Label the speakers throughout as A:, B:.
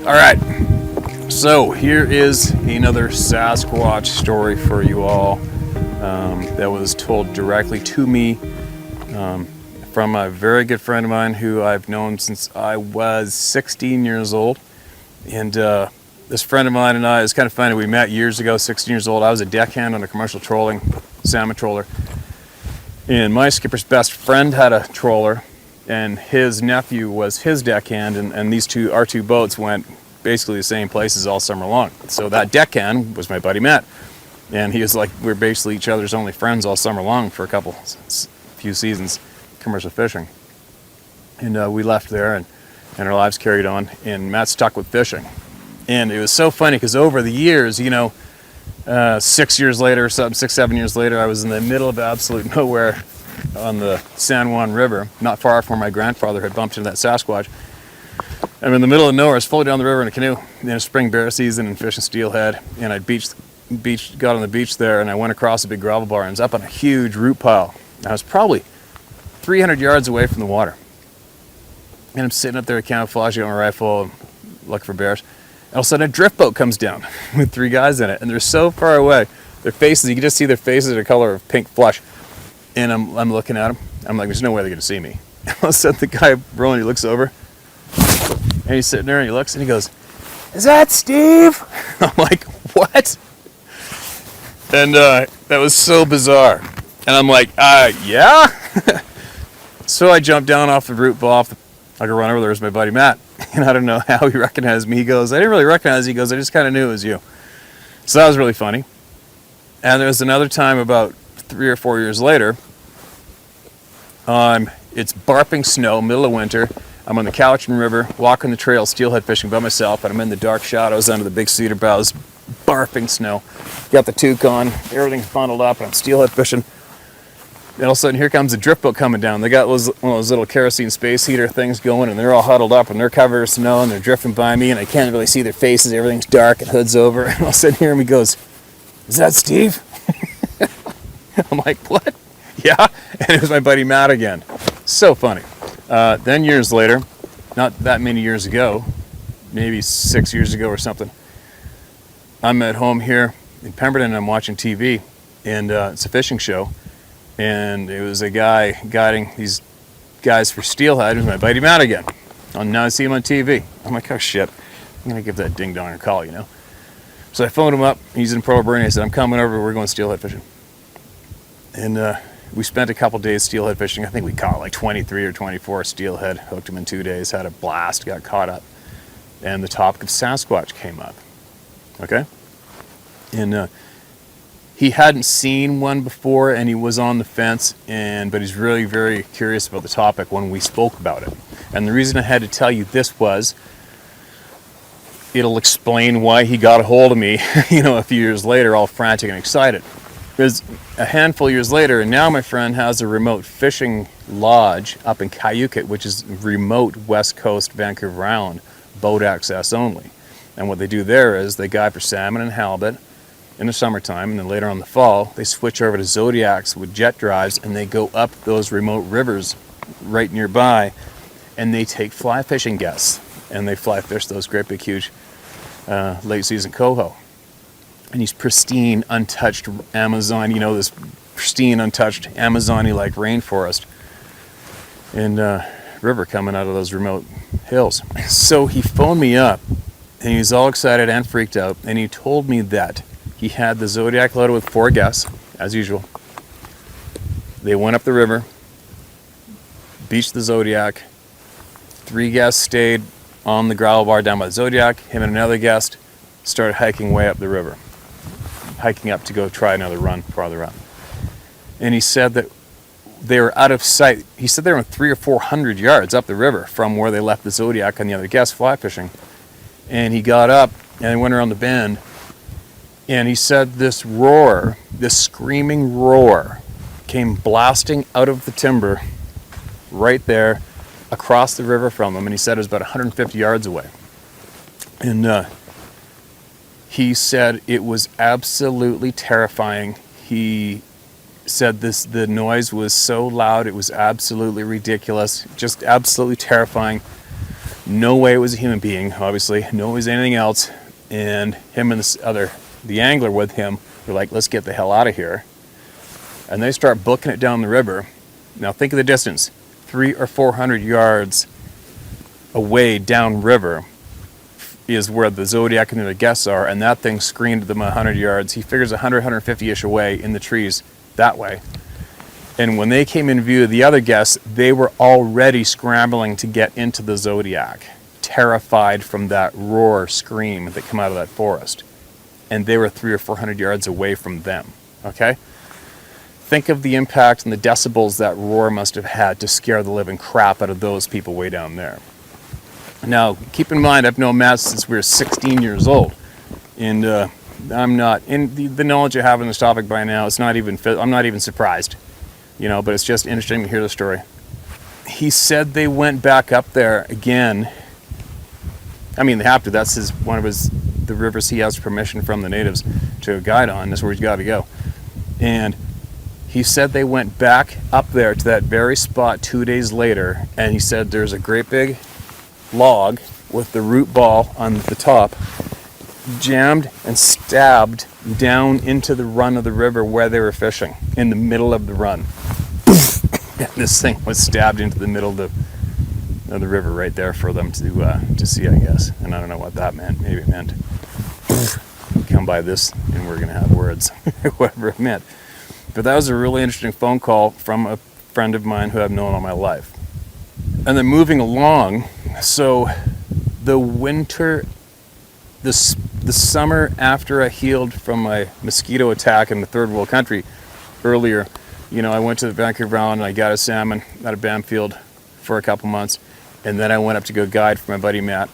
A: All right, so here is another Sasquatch story for you all that was told directly to me from a very good friend of mine who I've known since I was 16 years old. And this friend of mine and I, it's kind of funny, we met years ago, 16 years old. I was a deckhand on a commercial trolling salmon trawler. And my skipper's best friend had a trawler, and his nephew was his deckhand, and our two boats went basically the same places all summer long. So that deckhand was my buddy Matt, and he was like, we're basically each other's only friends all summer long for a few seasons commercial fishing. And we left there, and our lives carried on, and Matt stuck with fishing. And it was so funny because over the years, 6 years later, 7 years later, I was in the middle of absolute nowhere on the San Juan River, not far from where my grandfather had bumped into that Sasquatch. I'm in the middle of nowhere. I was floating down the river in a canoe in a spring bear season and fishing steelhead. And I got on the beach there, and I went across a big gravel bar and was up on a huge root pile. I was probably 300 yards away from the water. And I'm sitting up there camouflaging on my rifle, looking for bears. And all of a sudden a drift boat comes down with 3 guys in it, and they're so far away. Their faces, you can just see their faces are the color of pink flesh. And I'm looking at them. I'm like, there's no way they're gonna see me. And all of a sudden the guy rolling, he looks over, and he's sitting there and he looks and he goes, "Is that Steve?" I'm like, "What?" And that was so bizarre. And I'm like, yeah? So I jumped down off the root ball, I could run over there was my buddy Matt. And I don't know how he recognized me. He goes, "I didn't really recognize you." He goes, "I just kind of knew it was you." So that was really funny. And there was another time about 3 or 4 years later. It's barping snow, middle of winter. I'm on the Cowichan River, walking the trail, steelhead fishing by myself, and I'm in the dark shadows under the big cedar boughs, barping snow. Got the toque on, everything's bundled up, and I'm steelhead fishing. And all of a sudden, here comes a drift boat coming down. They got one of those little kerosene space heater things going, and they're all huddled up, and they're covered in snow, and they're drifting by me, and I can't really see their faces. Everything's dark, and hood's over. And all of a sudden, here he goes, "Is that Steve?" I'm like, "What?" "Yeah." And it was my buddy Matt again. So funny. Then years later, not that many years ago, maybe 6 years ago or something, I'm at home here in Pemberton, and I'm watching TV, and it's a fishing show. And it was a guy guiding these guys for steelhead. It was my buddy Matt again. Now I see him on TV. I'm like, oh shit, I'm gonna give that ding dong a call, So I phoned him up. He's in Pearl River. I said, "I'm coming over. We're going steelhead fishing." And we spent a couple days steelhead fishing. I think we caught like 23 or 24 steelhead. Hooked them in 2 days. Had a blast. Got caught up. And the topic of Sasquatch came up. Okay. And he hadn't seen one before, and he was on the fence, but he's really very curious about the topic when we spoke about it. And the reason I had to tell you this was, it'll explain why he got a hold of me, a few years later, all frantic and excited. Because a handful of years later, and now my friend has a remote fishing lodge up in Cookbook, which is remote West Coast Vancouver Island, boat access only. And what they do there is they guide for salmon and halibut in the summertime, and then later on in the fall, they switch over to Zodiacs with jet drives, and they go up those remote rivers right nearby, and they take fly fishing guests, and they fly fish those great big huge late season coho. And these pristine, untouched Amazon, this pristine, untouched Amazon-y like rainforest and river coming out of those remote hills. So he phoned me up, and he was all excited and freaked out, and he told me that he had the Zodiac loaded with 4 guests, as usual. They went up the river, beached the Zodiac. 3 guests stayed on the gravel bar down by the Zodiac. Him and another guest started hiking way up the river, hiking up to go try another run farther up. And he said that they were out of sight. He said they were 300 or 400 yards up the river from where they left the Zodiac and the other guests fly fishing. And he got up and they went around the bend. And he said this roar, this screaming roar, came blasting out of the timber right there across the river from them. And he said it was about 150 yards away. And he said it was absolutely terrifying. He said the noise was so loud, it was absolutely ridiculous, just absolutely terrifying. No way it was a human being, obviously. No way it was anything else. And him and the angler with him were like, let's get the hell out of here. And they start booking it down the river. Now think of the distance. 300 or 400 yards away downriver is where the Zodiac and the guests are, and that thing screamed at them 100 yards. He figures 100, 150-ish away in the trees that way. And when they came in view of the other guests, they were already scrambling to get into the Zodiac, terrified from that roar scream that came out of that forest. And they were 300 or 400 yards away from them, okay? Think of the impact and the decibels that roar must have had to scare the living crap out of those people way down there. Now, keep in mind, I've known Matt since we were 16 years old. And I'm not, in the knowledge I have on this topic by now, it's not even, I'm not even surprised. You know, but it's just interesting to hear the story. He said they went back up there again. I mean, they have to. That's the rivers he has permission from the natives to guide on. That's where he's got to go. And he said they went back up there to that very spot 2 days later, and he said there's a great big log with the root ball on the top jammed and stabbed down into the run of the river where they were fishing, in the middle of the run. And this thing was stabbed into the middle of the river right there for them to see, I guess. And I don't know what that meant. Maybe it meant come by this and we're gonna have words. Whatever it meant. But that was a really interesting phone call from a friend of mine who I've known all my life. And then moving along, so the winter, the summer after I healed from my mosquito attack in the third world country earlier, you know, I went to the Vancouver Island and I got a salmon out of Bamfield for a couple months. And then I went up to go guide for my buddy Matt.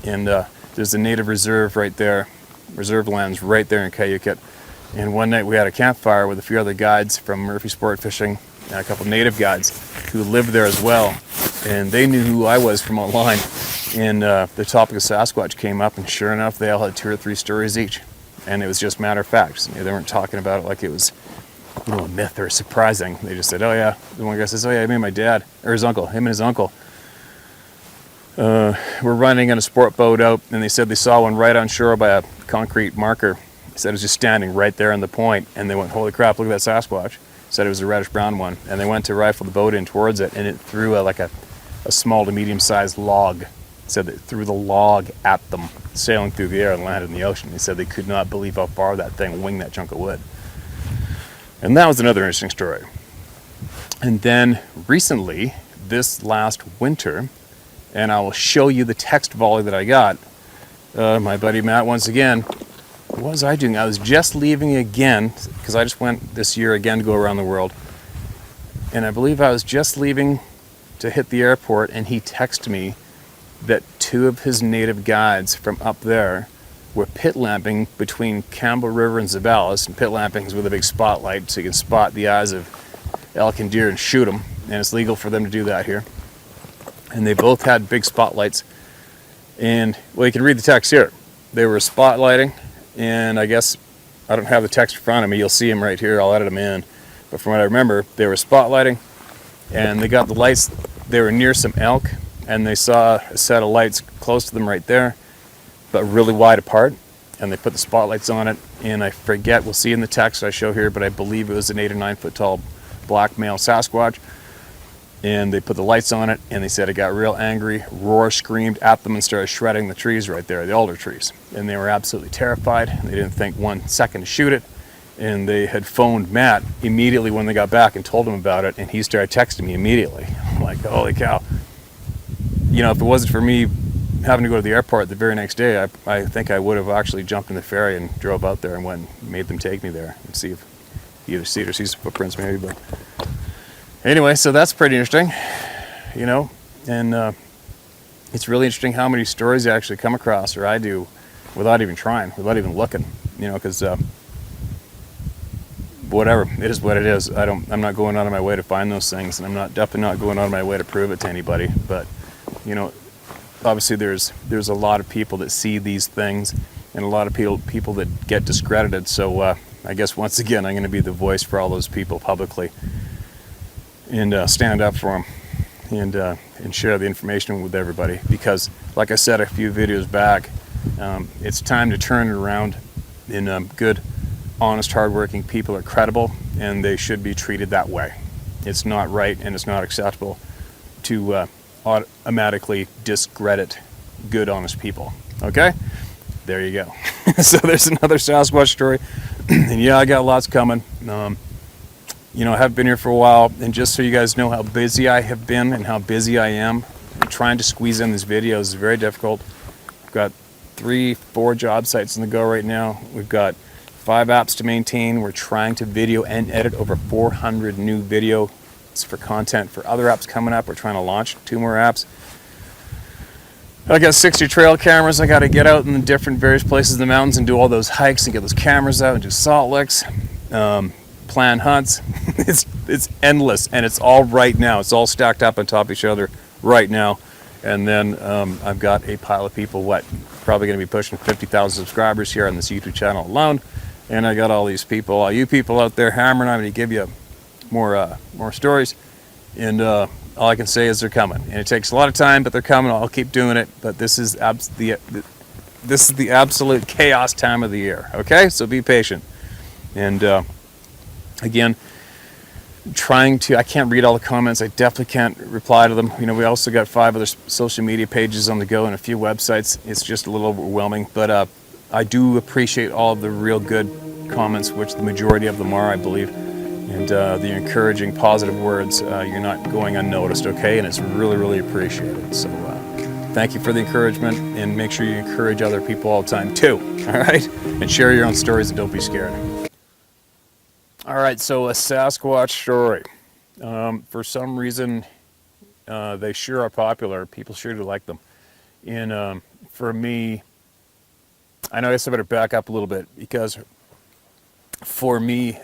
A: And there's a native reserve right there, reserve lands right there in Cayucit. And one night we had a campfire with a few other guides from Murphy Sport Fishing, and a couple native guides who lived there as well. And they knew who I was from online. And the topic of Sasquatch came up, and sure enough, they all had 2 or 3 stories each. And it was just matter of fact. You know, they weren't talking about it like it was, you know, a myth or surprising. They just said, oh yeah. The one guy says, oh yeah, I made my dad, or his uncle, him and his uncle were running on a sport boat out, and they said they saw one right on shore by a concrete marker. He said it was just standing right there on the point, and they went, holy crap, look at that Sasquatch. Said it was a reddish brown one, and they went to rifle the boat in towards it, and it threw like a small to medium-sized log. Said that it threw the log at them, sailing through the air and landed in the ocean. He said they could not believe how far that thing winged that chunk of wood. And that was another interesting story. And then recently, this last winter, and I will show you the text volley that I got. My buddy Matt, once again, what was I doing? I was just leaving again, because I just went this year again to go around the world. And I believe I was just leaving to hit the airport, and he texted me that 2 of his native guides from up there were pit lamping between Campbell River and Zabalas. And pit lamping is with a big spotlight, so you can spot the eyes of elk and deer and shoot them. And it's legal for them to do that here. And they both had big spotlights. And, well, you can read the text here. They were spotlighting, and I guess I don't have the text in front of me. You'll see them right here. I'll edit them in. But from what I remember, they were spotlighting, and they got the lights. They were near some elk, and they saw a set of lights close to them right there, but really wide apart. And they put the spotlights on it, and I forget, we'll see in the text I show here, but I believe it was an 8 or 9 foot tall black male Sasquatch. And they put the lights on it, and they said it got real angry, roar screamed at them, and started shredding the trees right there, the alder trees. And they were absolutely terrified. They didn't think 1 second to shoot it. And they had phoned Matt immediately when they got back and told him about it, and he started texting me immediately. I'm like, holy cow. You know, if it wasn't for me having to go to the airport the very next day, I think I would have actually jumped in the ferry and drove out there and went and made them take me there and see if either see it or see some footprints maybe. But anyway, so that's pretty interesting, you know, and it's really interesting how many stories I actually come across, or I do, without even trying, without even looking, you know, because whatever, it is what it is. I'm not going out of my way to find those things, and I'm definitely not going out of my way to prove it to anybody. But, you know, obviously there's a lot of people that see these things, and a lot of people that get discredited. So I guess once again, I'm going to be the voice for all those people publicly, and stand up for them. And and share the information with everybody, because like I said a few videos back, it's time to turn it around. And good, honest, hardworking people are credible, and they should be treated that way. It's not right and it's not acceptable to automatically discredit good, honest people. Okay? There you go. So there's another Sasquatch story. And yeah, I got lots coming. You know, I have been here for a while, and just so you guys know how busy I have been and how busy I am, trying to squeeze in these videos is very difficult. I've got 3-4 job sites on the go right now. We've got 5 apps to maintain. We're trying to video and edit over 400 new videos for content for other apps coming up. We're trying to launch 2 more apps. I got 60 trail cameras. I got to get out in the different various places in the mountains and do all those hikes and get those cameras out and do salt licks, plan hunts. It's endless, and it's all right now. It's all stacked up on top of each other right now. And then I've got a pile of people, probably going to be pushing 50,000 subscribers here on this YouTube channel alone. And I got all these people, all you people out there hammering on me to give you more stories. And all I can say is they're coming, and it takes a lot of time, but they're coming. I'll keep doing it. But this is the absolute chaos time of the year. Okay, so be patient. And again, I can't read all the comments. I definitely can't reply to them. You know, we also got 5 other social media pages on the go and a few websites. It's just a little overwhelming, but I do appreciate all of the real good comments, which the majority of them are, I believe. And the encouraging, positive words, you're not going unnoticed, okay? And it's really, really appreciated. So thank you for the encouragement, and make sure you encourage other people all the time too, all right? And share your own stories, and don't be scared. All right, so a Sasquatch story. For some reason, they sure are popular. People sure do like them. And for me, I know I guess I better back up a little bit, because for me,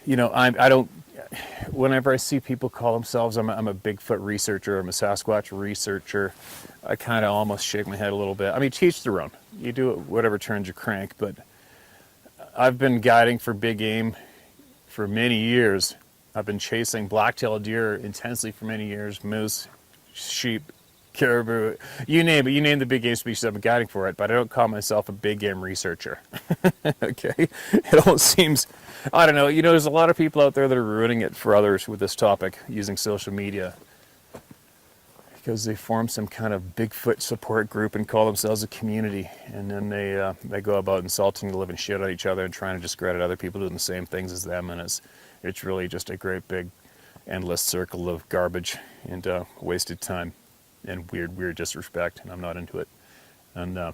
A: you know, I don't, whenever I see people call themselves, I'm a Bigfoot researcher, I'm a Sasquatch researcher, I kind of almost shake my head a little bit. I mean, teach their own. You do it whatever turns your crank, but I've been guiding for big game for many years. I've been chasing black-tailed deer intensely for many years, moose, sheep, caribou, you name it. You name the big game species, I've been guiding for it, but I don't call myself a big game researcher. Okay? It almost seems, I don't know, you know, there's a lot of people out there that are ruining it for others with this topic using social media, because they form some kind of Bigfoot support group and call themselves a community, and then they go about insulting the living shit out of each other and trying to discredit other people doing the same things as them, and it's really just a great big endless circle of garbage and wasted time and weird disrespect, and I'm not into it. And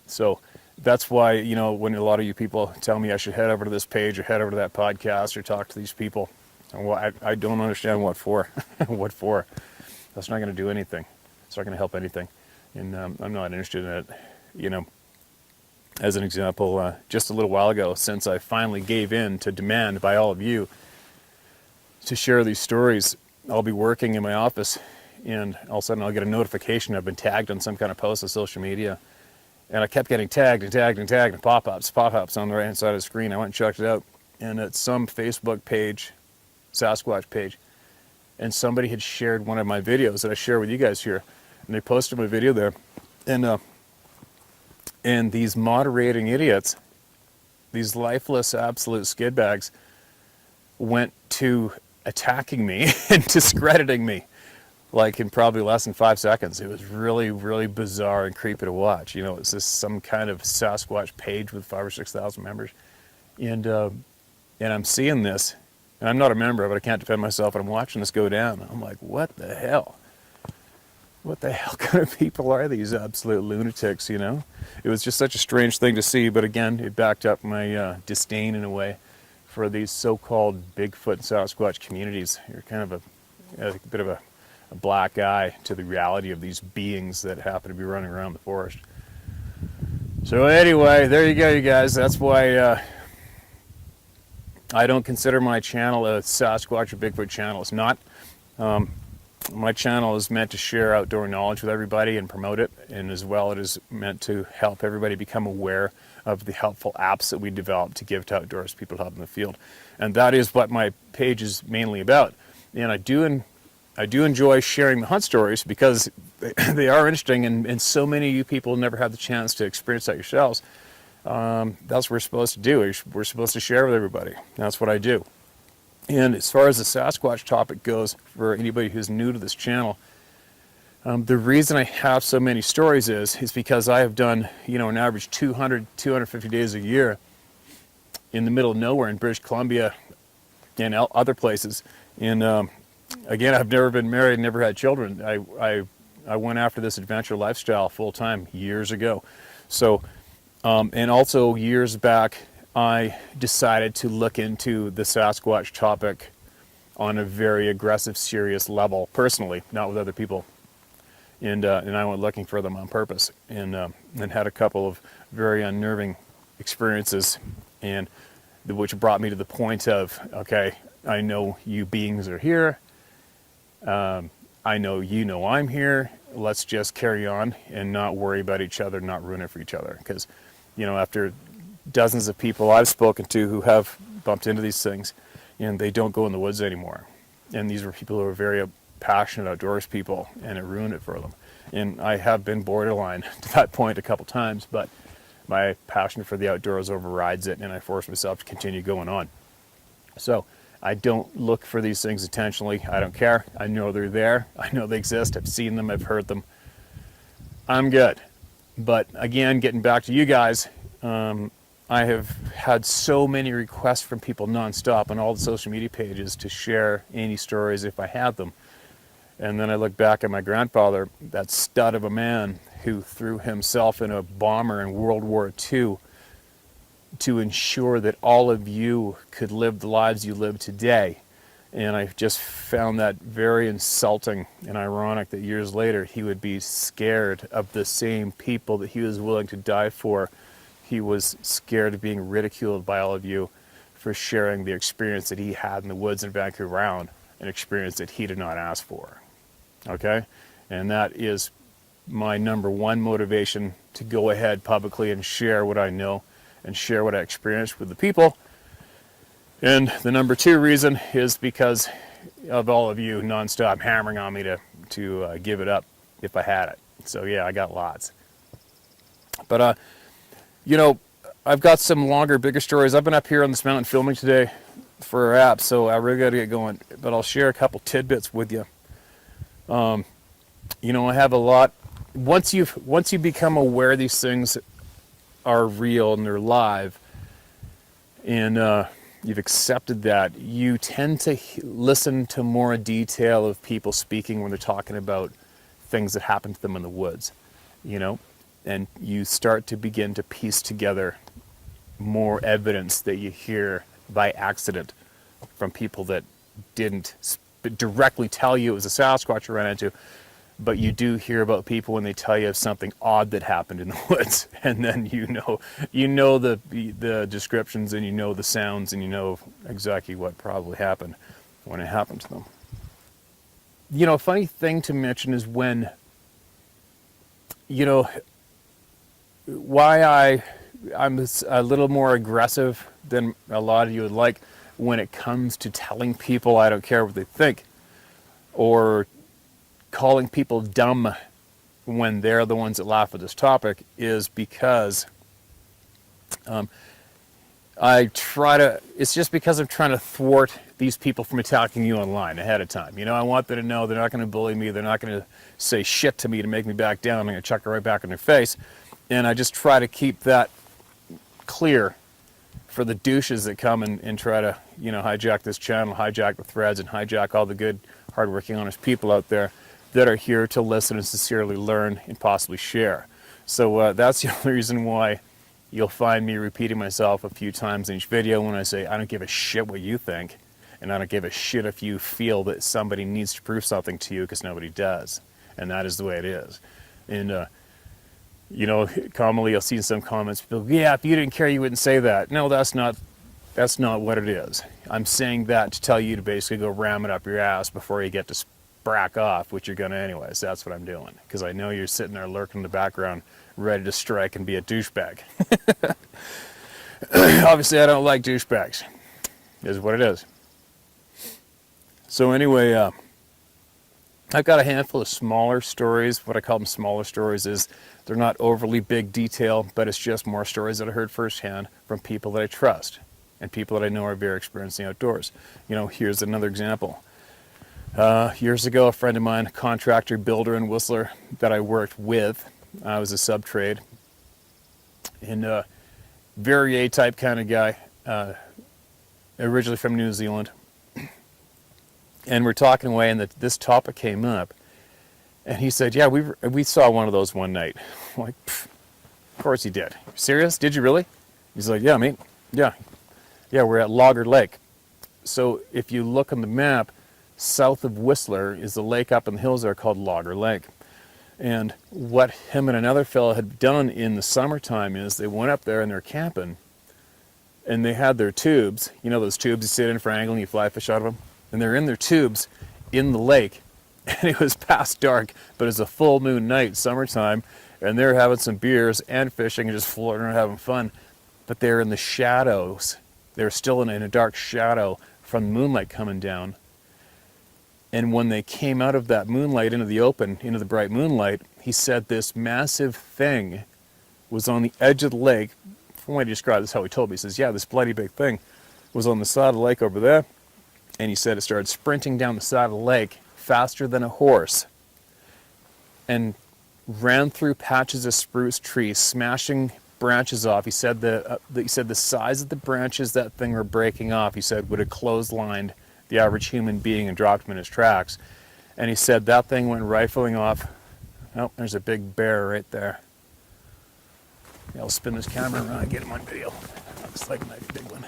A: so that's why, you know, when a lot of you people tell me I should head over to this page or head over to that podcast or talk to these people, well, I don't understand what for. What for? That's not going to do anything. It's not going to help anything. And I'm not interested in it. You know, as an example, just a little while ago, since I finally gave in to demand by all of you to share these stories, I'll be working in my office, and all of a sudden I'll get a notification I've been tagged on some kind of post on social media. And I kept getting tagged and pop-ups on the right-hand side of the screen. I went and checked it out, and it's some Facebook page, Sasquatch page, and somebody had shared one of my videos that I share with you guys here, and they posted my video there, and these moderating idiots, these lifeless absolute skidbags, went to attacking me and discrediting me, like in probably less than 5 seconds. It was really, really bizarre and creepy to watch. You know, it's just some kind of Sasquatch page with 5,000 or 6,000 members, and I'm seeing this, and I'm not a member of it. I can't defend myself, and I'm watching this go down. I'm like, what the hell? What the hell kind of people are these absolute lunatics, you know? It was just such a strange thing to see, but again, it backed up my disdain in a way for these so-called Bigfoot and Sasquatch communities. You're kind of a bit of a black eye to the reality of these beings that happen to be running around the forest. So anyway, there you go, you guys. That's why I don't consider my channel a Sasquatch or Bigfoot channel. It's not. My channel is meant to share outdoor knowledge with everybody and promote it, and as well it is meant to help everybody become aware of the helpful apps that we develop to give to outdoors people to help in the field. And that is what my page is mainly about. And I do I do enjoy sharing the hunt stories because they are interesting, and so many of you people never had the chance to experience that yourselves. That's what we're supposed to do. We're supposed to share with everybody. That's what I do. And as far as the Sasquatch topic goes, for anybody who's new to this channel, the reason I have so many stories is because I have done, an average 200, 250 days a year in the middle of nowhere in British Columbia and other places. And again, I've never been married, never had children. I went after this adventure lifestyle full time years ago. So, and also years back, I decided to look into the Sasquatch topic on a very aggressive, serious level, personally, not with other people. And I went looking for them on purpose, and had a couple of very unnerving experiences, and which brought me to the point of, okay, I know you beings are here. I know I'm here. Let's just carry on and not worry about each other, not ruin it for each other. Because, after dozens of people I've spoken to who have bumped into these things, and they don't go in the woods anymore. And these were people who are very passionate outdoors people, and it ruined it for them. And I have been borderline to that point a couple times, but my passion for the outdoors overrides it, and I force myself to continue going on. So I don't look for these things intentionally. I don't care. I know they're there. I know they exist. I've seen them. I've heard them. I'm good. But again, getting back to you guys, I have had so many requests from people nonstop on all the social media pages to share any stories if I had them. And then I look back at my grandfather, that stud of a man who threw himself in a bomber in World War II to ensure that all of you could live the lives you live today. And I just found that very insulting and ironic that years later he would be scared of the same people that he was willing to die for. He was scared of being ridiculed by all of you for sharing the experience that he had in the woods in Vancouver Island, an experience that he did not ask for. Okay? And that is my number one motivation to go ahead publicly and share what I know and share what I experienced with the people. And the number two reason is because of all of you nonstop hammering on me to give it up if I had it. So yeah, I got lots. But I've got some longer, bigger stories. I've been up here on this mountain filming today for our app, so I really got to get going. But I'll share a couple tidbits with you. I have a lot. Once you become aware these things are real and they're live, and you've accepted that, you tend to listen to more detail of people speaking when they're talking about things that happen to them in the woods, and you start to begin to piece together more evidence that you hear by accident from people that didn't directly tell you it was a Sasquatch you ran into, but you do hear about people when they tell you of something odd that happened in the woods, and then you know the descriptions, and you know the sounds, and you know exactly what probably happened when it happened to them. A funny thing to mention is when, why I'm a little more aggressive than a lot of you would like when it comes to telling people I don't care what they think, or calling people dumb when they're the ones that laugh at this topic, is because it's just because I'm trying to thwart these people from attacking you online ahead of time. I want them to know they're not going to bully me, they're not going to say shit to me to make me back down, I'm going to chuck it right back in their face. And I just try to keep that clear for the douches that come and try to, hijack this channel, hijack the threads, and hijack all the good, hardworking, honest people out there that are here to listen and sincerely learn and possibly share. So that's the only reason why you'll find me repeating myself a few times in each video when I say, I don't give a shit what you think, and I don't give a shit if you feel that somebody needs to prove something to you, because nobody does. And that is the way it is. And, commonly you'll see in some comments, people, yeah, if you didn't care, you wouldn't say that. No, that's not what it is. I'm saying that to tell you to basically go ram it up your ass before you get to sprack off, which you're going to anyways. That's what I'm doing, because I know you're sitting there lurking in the background, ready to strike and be a douchebag. Obviously, I don't like douchebags, is what it is. So anyway, I've got a handful of smaller stories. What I call them smaller stories is they're not overly big detail, but it's just more stories that I heard firsthand from people that I trust and people that I know are very experienced in the outdoors. You know, here's another example. Years ago, a friend of mine, a contractor, builder, and whistler that I worked with, I was a sub-trade, and very A-type kind of guy, originally from New Zealand. And we're talking away, and this topic came up, and he said, "Yeah, we saw one of those one night." I'm like, "Of course you did. Serious? Did you really?" He's like, "Yeah, mate. Yeah, we're at Logger Lake." So if you look on the map, south of Whistler is the lake up in the hills there called Logger Lake. And what him and another fellow had done in the summertime is they went up there and they're camping, and they had their tubes. You know those tubes you sit in for angling, you fly fish out of them? And they're in their tubes in the lake, and it was past dark, but it's a full moon night, summertime, and they're having some beers and fishing and just floating around having fun. But they're in the shadows. They're still in a dark shadow from the moonlight coming down. And when they came out of that moonlight into the open, into the bright moonlight, he said this massive thing was on the edge of the lake. From what he described, this is how he told me. He says, "Yeah, this bloody big thing was on the side of the lake over there." And he said it started sprinting down the side of the lake faster than a horse and ran through patches of spruce trees, smashing branches off. He said the size of the branches that thing were breaking off, he said, would have clotheslined the average human being and dropped him in his tracks. And he said that thing went rifling off. Oh, there's a big bear right there. Yeah, I'll spin this camera around and get him on video. Looks like a nice big one.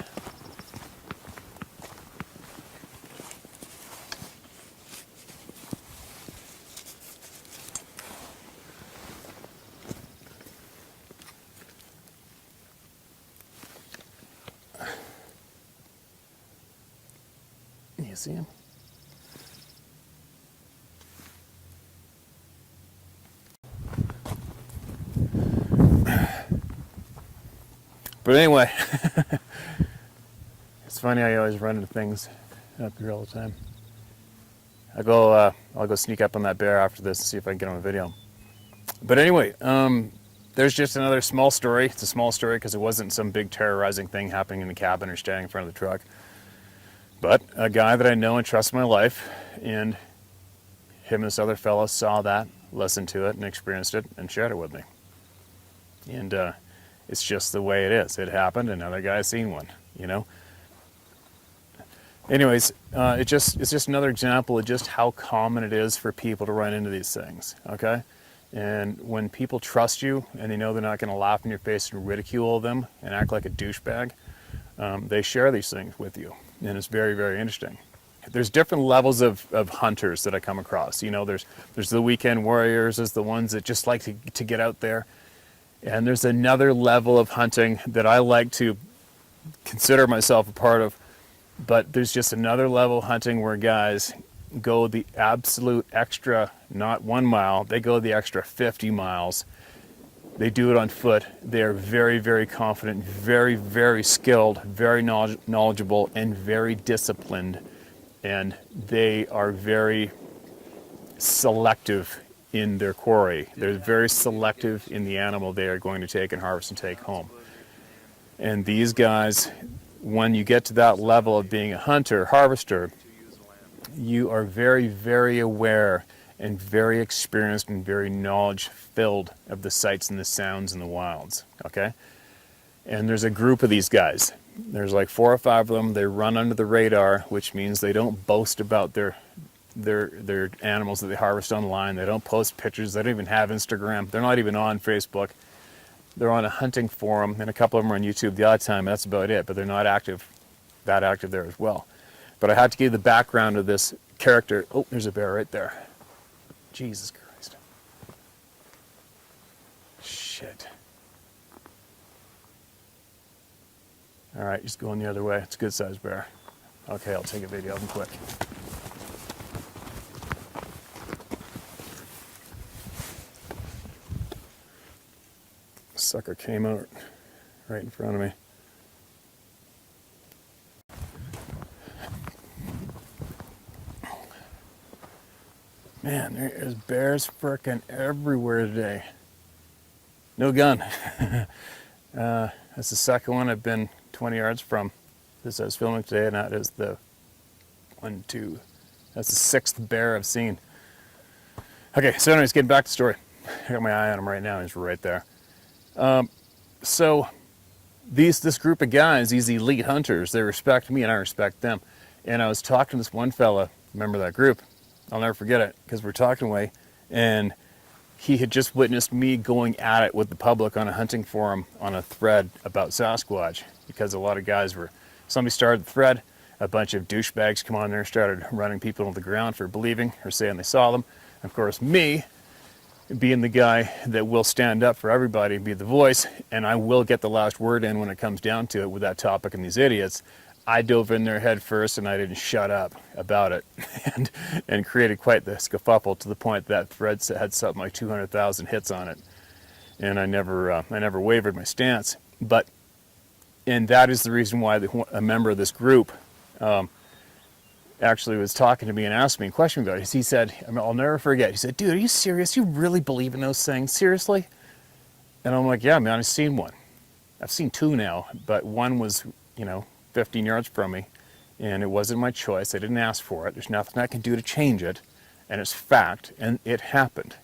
A: You see him? But anyway, it's funny how you always run into things up here all the time. I'll go sneak up on that bear after this and see if I can get on a video. But anyway, there's just another small story. It's a small story because it wasn't some big terrorizing thing happening in the cabin or standing in front of the truck. But a guy that I know and trust in my life, and him and this other fellow saw that, listened to it, and experienced it, and shared it with me. And it's just the way it is. It happened, and another guy's seen one, you know? Anyways, it's just another example of just how common it is for people to run into these things, okay? And when people trust you, and they know they're not going to laugh in your face and ridicule them and act like a douchebag, they share these things with you. And it's very, very interesting. There's different levels of hunters that I come across. You know, there's the weekend warriors, there's the ones that just like to get out there. And there's another level of hunting that I like to consider myself a part of. But there's just another level of hunting where guys go the absolute extra, not 1 mile, they go the extra 50 miles. They do it on foot. They are very, very confident, very, very skilled, very knowledgeable, and very disciplined. And they are very selective in their quarry. They're very selective in the animal they are going to take and harvest and take home. And these guys, when you get to that level of being a hunter, harvester, you are very, very aware and very experienced and very knowledge-filled of the sights and the sounds in the wilds, okay? And there's a group of these guys. There's like 4 or 5 of them. They run under the radar, which means they don't boast about their animals that they harvest online. They don't post pictures. They don't even have Instagram. They're not even on Facebook. They're on a hunting forum, and a couple of them are on YouTube the odd time. That's about it, but they're not that active there as well. But I had to give the background of this character. Oh, there's a bear right there. Jesus Christ. Shit. All right, just going the other way. It's a good sized bear. Okay, I'll take a video of him quick. Sucker came out right in front of me. Man, there's bears frickin' everywhere today. No gun. That's the second one I've been 20 yards from this I was filming today, and that is the one, two. That's the sixth bear I've seen. Okay, so anyways, getting back to the story. I got my eye on him right now. He's right there. So this group of guys, these elite hunters, they respect me and I respect them. And I was talking to this one fella, remember that group? I'll never forget it, because we're talking away, and he had just witnessed me going at it with the public on a hunting forum on a thread about Sasquatch, because a lot of guys were, somebody started the thread, a bunch of douchebags come on there and started running people on the ground for believing or saying they saw them. And of course, me, being the guy that will stand up for everybody, be the voice, and I will get the last word in when it comes down to it with that topic and these idiots, I dove in their head first and I didn't shut up about it, and created quite the scuffle to the point that thread had something like 200,000 hits on it, and I never wavered my stance. And that is the reason why a member of this group actually was talking to me and asked me a question about it. He said, I'll never forget, he said, dude, are you serious? You really believe in those things? Seriously? And I'm like, yeah, man, I've seen one. I've seen two now, but one was, 15 yards from me, and it wasn't my choice. I didn't ask for it. There's nothing I can do to change it, and it's fact, and it happened.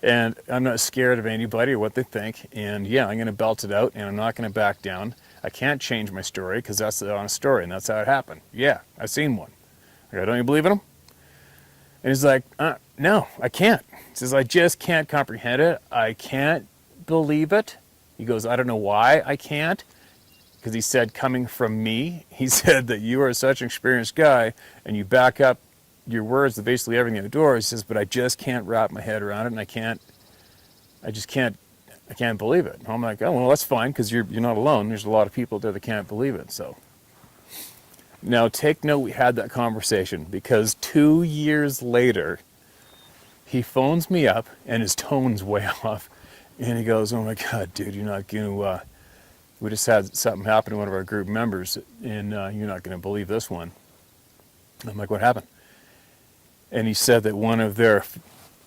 A: And I'm not scared of anybody or what they think, and yeah, I'm going to belt it out, and I'm not going to back down. I can't change my story, because that's the honest story, and that's how it happened. Yeah, I've seen one. I go, don't you believe in him? And he's like, no, I can't. He says, I just can't comprehend it. I can't believe it. He goes, I don't know why I can't. Because he said, coming from me, he said that you are such an experienced guy and you back up your words to basically everything outdoors. He says, but I just can't wrap my head around it, and I can't believe it. And I'm like, oh, well, that's fine, because you're not alone. There's a lot of people there that can't believe it. So now take note, we had that conversation, because 2 years later, he phones me up and his tone's way off. And he goes, oh my God, dude, you're not going to, we just had something happen to one of our group members, and you're not going to believe this one. I'm like, what happened? And he said that one of their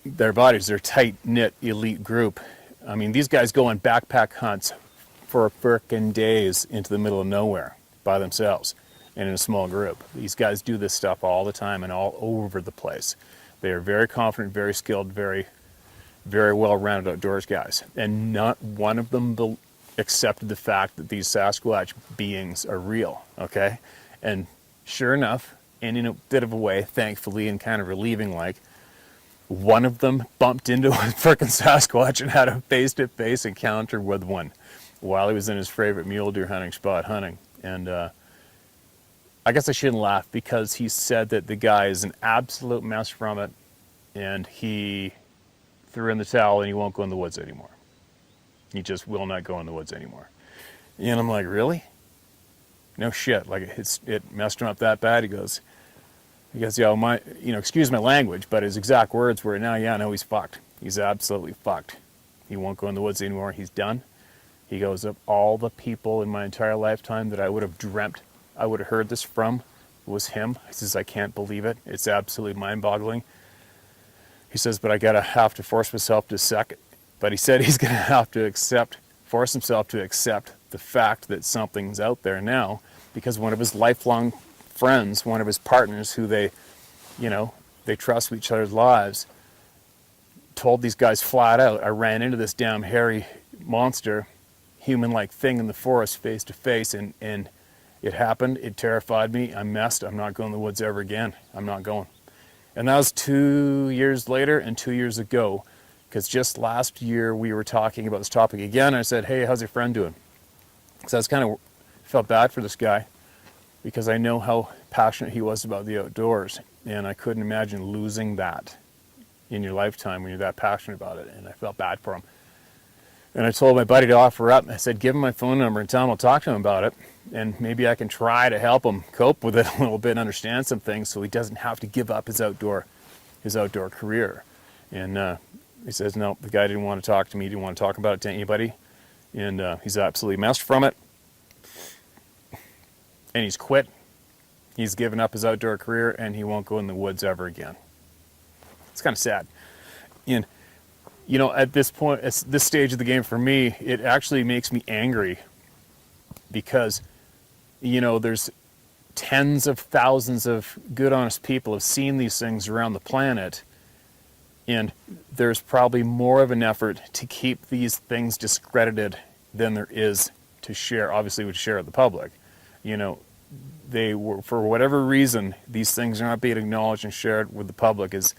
A: buddies, their tight-knit elite group, I mean, these guys go on backpack hunts for frickin' days into the middle of nowhere by themselves and in a small group. These guys do this stuff all the time and all over the place. They are very confident, very skilled, very, very well-rounded outdoors guys. And not one of them accepted the fact that these Sasquatch beings are real, okay? And sure enough, and in a bit of a way, thankfully, and kind of relieving like, one of them bumped into a frickin' Sasquatch and had a face-to-face encounter with one while he was in his favorite mule deer hunting spot hunting. And I guess I shouldn't laugh, because he said that the guy is an absolute mess from it, and he threw in the towel and he won't go in the woods anymore. He just will not go in the woods anymore. And I'm like, really? No shit. Like, it messed him up that bad? He goes, yeah, excuse my language, but his exact words were, yeah, no, he's fucked. He's absolutely fucked. He won't go in the woods anymore. He's done. He goes, of all the people in my entire lifetime that I would have dreamt I would have heard this from, was him. He says, I can't believe it. It's absolutely mind-boggling. He says, but I have to force myself to suck it. But he said he's going to have to force himself to accept the fact that something's out there now, because one of his lifelong friends, one of his partners who they trust with each other's lives, told these guys flat out, I ran into this damn hairy monster, human-like thing in the forest face to face, and it happened, it terrified me, I'm messed, I'm not going in the woods ever again, I'm not going. And that was 2 years later and 2 years ago, because just last year we were talking about this topic again. I said, hey, how's your friend doing? Because I was kind of felt bad for this guy, because I know how passionate he was about the outdoors, and I couldn't imagine losing that in your lifetime when you're that passionate about it, and I felt bad for him. And I told my buddy to offer up. I said, give him my phone number and tell him I'll talk to him about it, and maybe I can try to help him cope with it a little bit and understand some things so he doesn't have to give up his outdoor career. And he says, no, the guy didn't want to talk to me, didn't want to talk about it to anybody, and he's absolutely messed from it. And he's quit. He's given up his outdoor career, and he won't go in the woods ever again. It's kind of sad. And, you know, at this point, at this stage of the game for me, it actually makes me angry because, you know, there's tens of thousands of good, honest people have seen these things around the planet, and there's probably more of an effort to keep these things discredited than there is to share, obviously, would share with the public. You know, they were, for whatever reason, these things are not being acknowledged and shared with the public is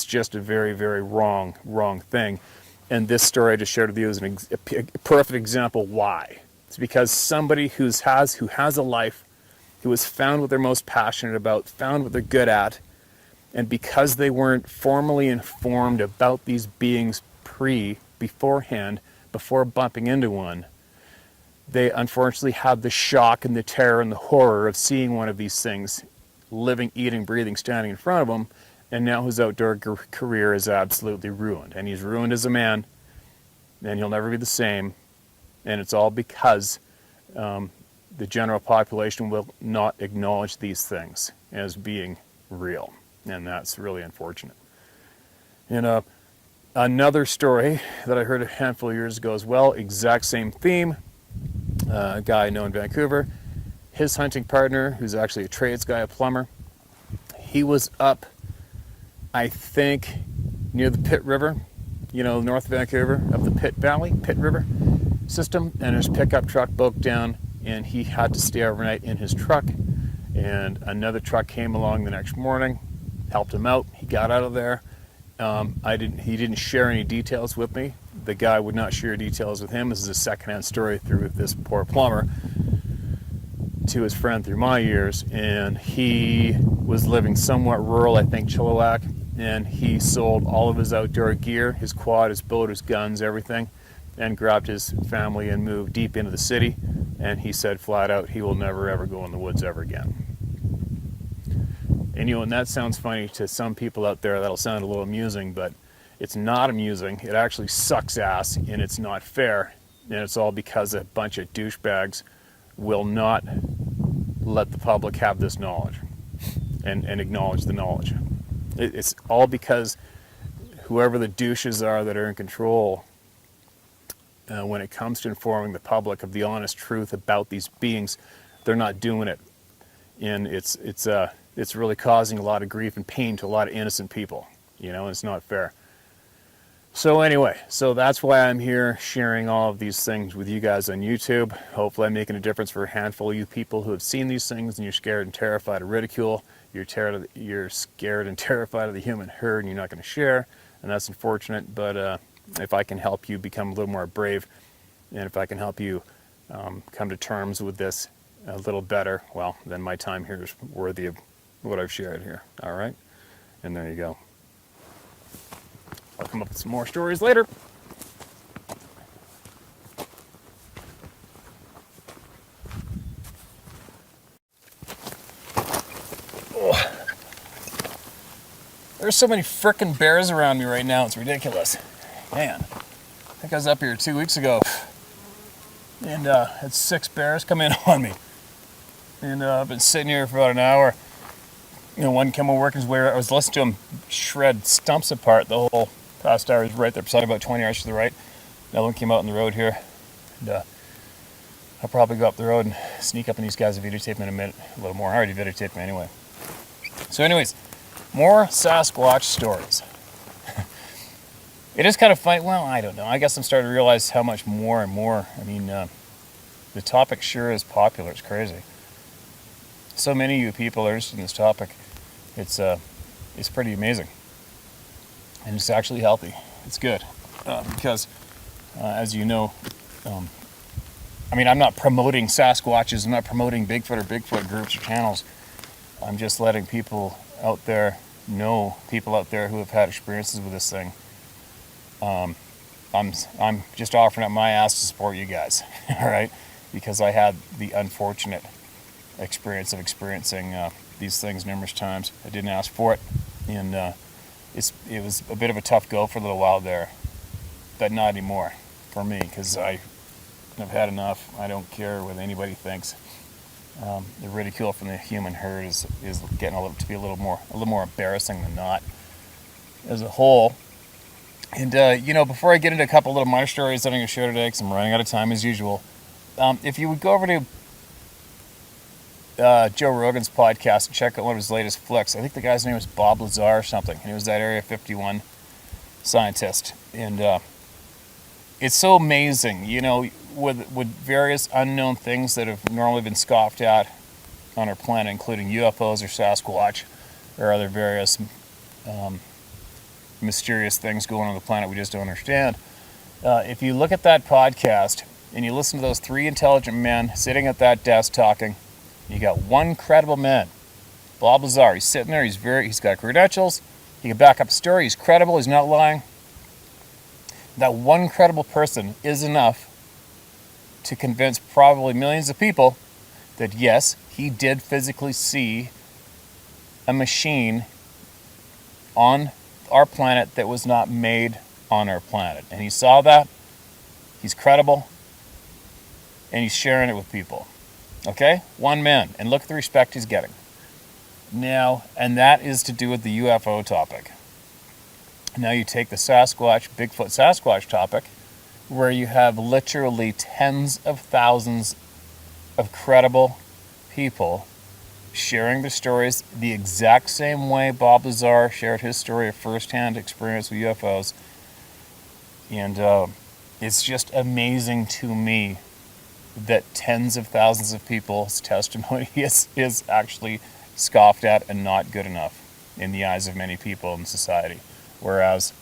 A: just a very, very wrong thing. And this story I just shared with you is a perfect example why. It's because somebody who has a life, who has found what they're most passionate about, found what they're good at, and because they weren't formally informed about these beings beforehand, before bumping into one, they unfortunately had the shock and the terror and the horror of seeing one of these things living, eating, breathing, standing in front of them, and now his outdoor career is absolutely ruined. And he's ruined as a man, and he'll never be the same, and it's all because the general population will not acknowledge these things as being real, and that's really unfortunate. And another story that I heard a handful of years ago as well, exact same theme. A guy I know in Vancouver, his hunting partner, who's actually a trades guy, a plumber, he was up, I think, near the Pitt River, you know, north of Vancouver, up the Pitt River system, and his pickup truck broke down, and he had to stay overnight in his truck. And another truck came along the next morning, helped him out. He got out of there. He didn't share any details with me. The guy would not share details with him. This is a secondhand story through this poor plumber to his friend through my years. And he was living somewhat rural, I think Chilliwack, and he sold all of his outdoor gear, his quad, his boat, his guns, everything, and grabbed his family and moved deep into the city. And he said flat out he will never ever go in the woods ever again. And you know, and that sounds funny to some people out there, that'll sound a little amusing, but it's not amusing. It actually sucks ass, and it's not fair. And it's all because a bunch of douchebags will not let the public have this knowledge and acknowledge the knowledge. It's all because whoever the douches are that are in control when it comes to informing the public of the honest truth about these beings, they're not doing it. And it's really causing a lot of grief and pain to a lot of innocent people. You know, it's not fair. So anyway, so that's why I'm here sharing all of these things with you guys on YouTube. Hopefully I'm making a difference for a handful of you people who have seen these things and you're scared and terrified of ridicule. You're scared and terrified of the human herd and you're not going to share. And that's unfortunate, but if I can help you become a little more brave, and if I can help you come to terms with this a little better, well, then my time here is worthy of what I've shared here. All right? And there you go. I'll come up with some more stories later. Oh. There's so many frickin' bears around me right now, it's ridiculous. Man, I think I was up here 2 weeks ago and had 6 bears come in on me. And I've been sitting here for about an hour. You know, one came over working his way. I was listening to him shred stumps apart the whole past hour. He's right there beside, about 20 yards to the right. Another one came out on the road here. And I'll probably go up the road and sneak up on these guys and videotape them in a minute. A little more. I already videotaped them anyway. So anyways, more Sasquatch stories. It is kind of funny. Well, I don't know. I guess I'm starting to realize how much more and more. I mean, the topic sure is popular. It's crazy. So many of you people are interested in this topic. It's pretty amazing. And it's actually healthy. It's good. Because, as you know, I mean, I'm not promoting Sasquatches. I'm not promoting Bigfoot or Bigfoot groups or channels. I'm just letting people out there know, people out there who have had experiences with this thing. I'm just offering up my ass to support you guys, all right? Because I had the unfortunate experience of experiencing these things numerous times. I didn't ask for it, and it was a bit of a tough go for a little while there, but not anymore for me, because I've had enough. I don't care what anybody thinks. The ridicule from the human herd is getting to be a little more embarrassing than not. as a whole. And, before I get into a couple little minor stories that I'm going to share today, because I'm running out of time as usual, if you would go over to Joe Rogan's podcast and check out one of his latest flicks. I think the guy's name was Bob Lazar or something, and he was that Area 51 scientist. And it's so amazing, with various unknown things that have normally been scoffed at on our planet, including UFOs or Sasquatch or other various mysterious things going on the planet we just don't understand. If you look at that podcast and you listen to those three intelligent men sitting at that desk talking, you got one credible man, Bob Lazar. He's sitting there. He's got credentials. He can back up a story. He's credible. He's not lying. That one credible person is enough to convince probably millions of people that yes, he did physically see a machine on our planet that was not made on our planet. And he saw that. He's credible. And he's sharing it with people. Okay? One man. And look at the respect he's getting. Now, and that is to do with the UFO topic. Now you take the Sasquatch, Bigfoot Sasquatch topic, where you have literally tens of thousands of credible people sharing their stories the exact same way Bob Lazar shared his story of first-hand experience with UFOs. And it's just amazing to me that tens of thousands of people's testimony is actually scoffed at and not good enough in the eyes of many people in society. Whereas,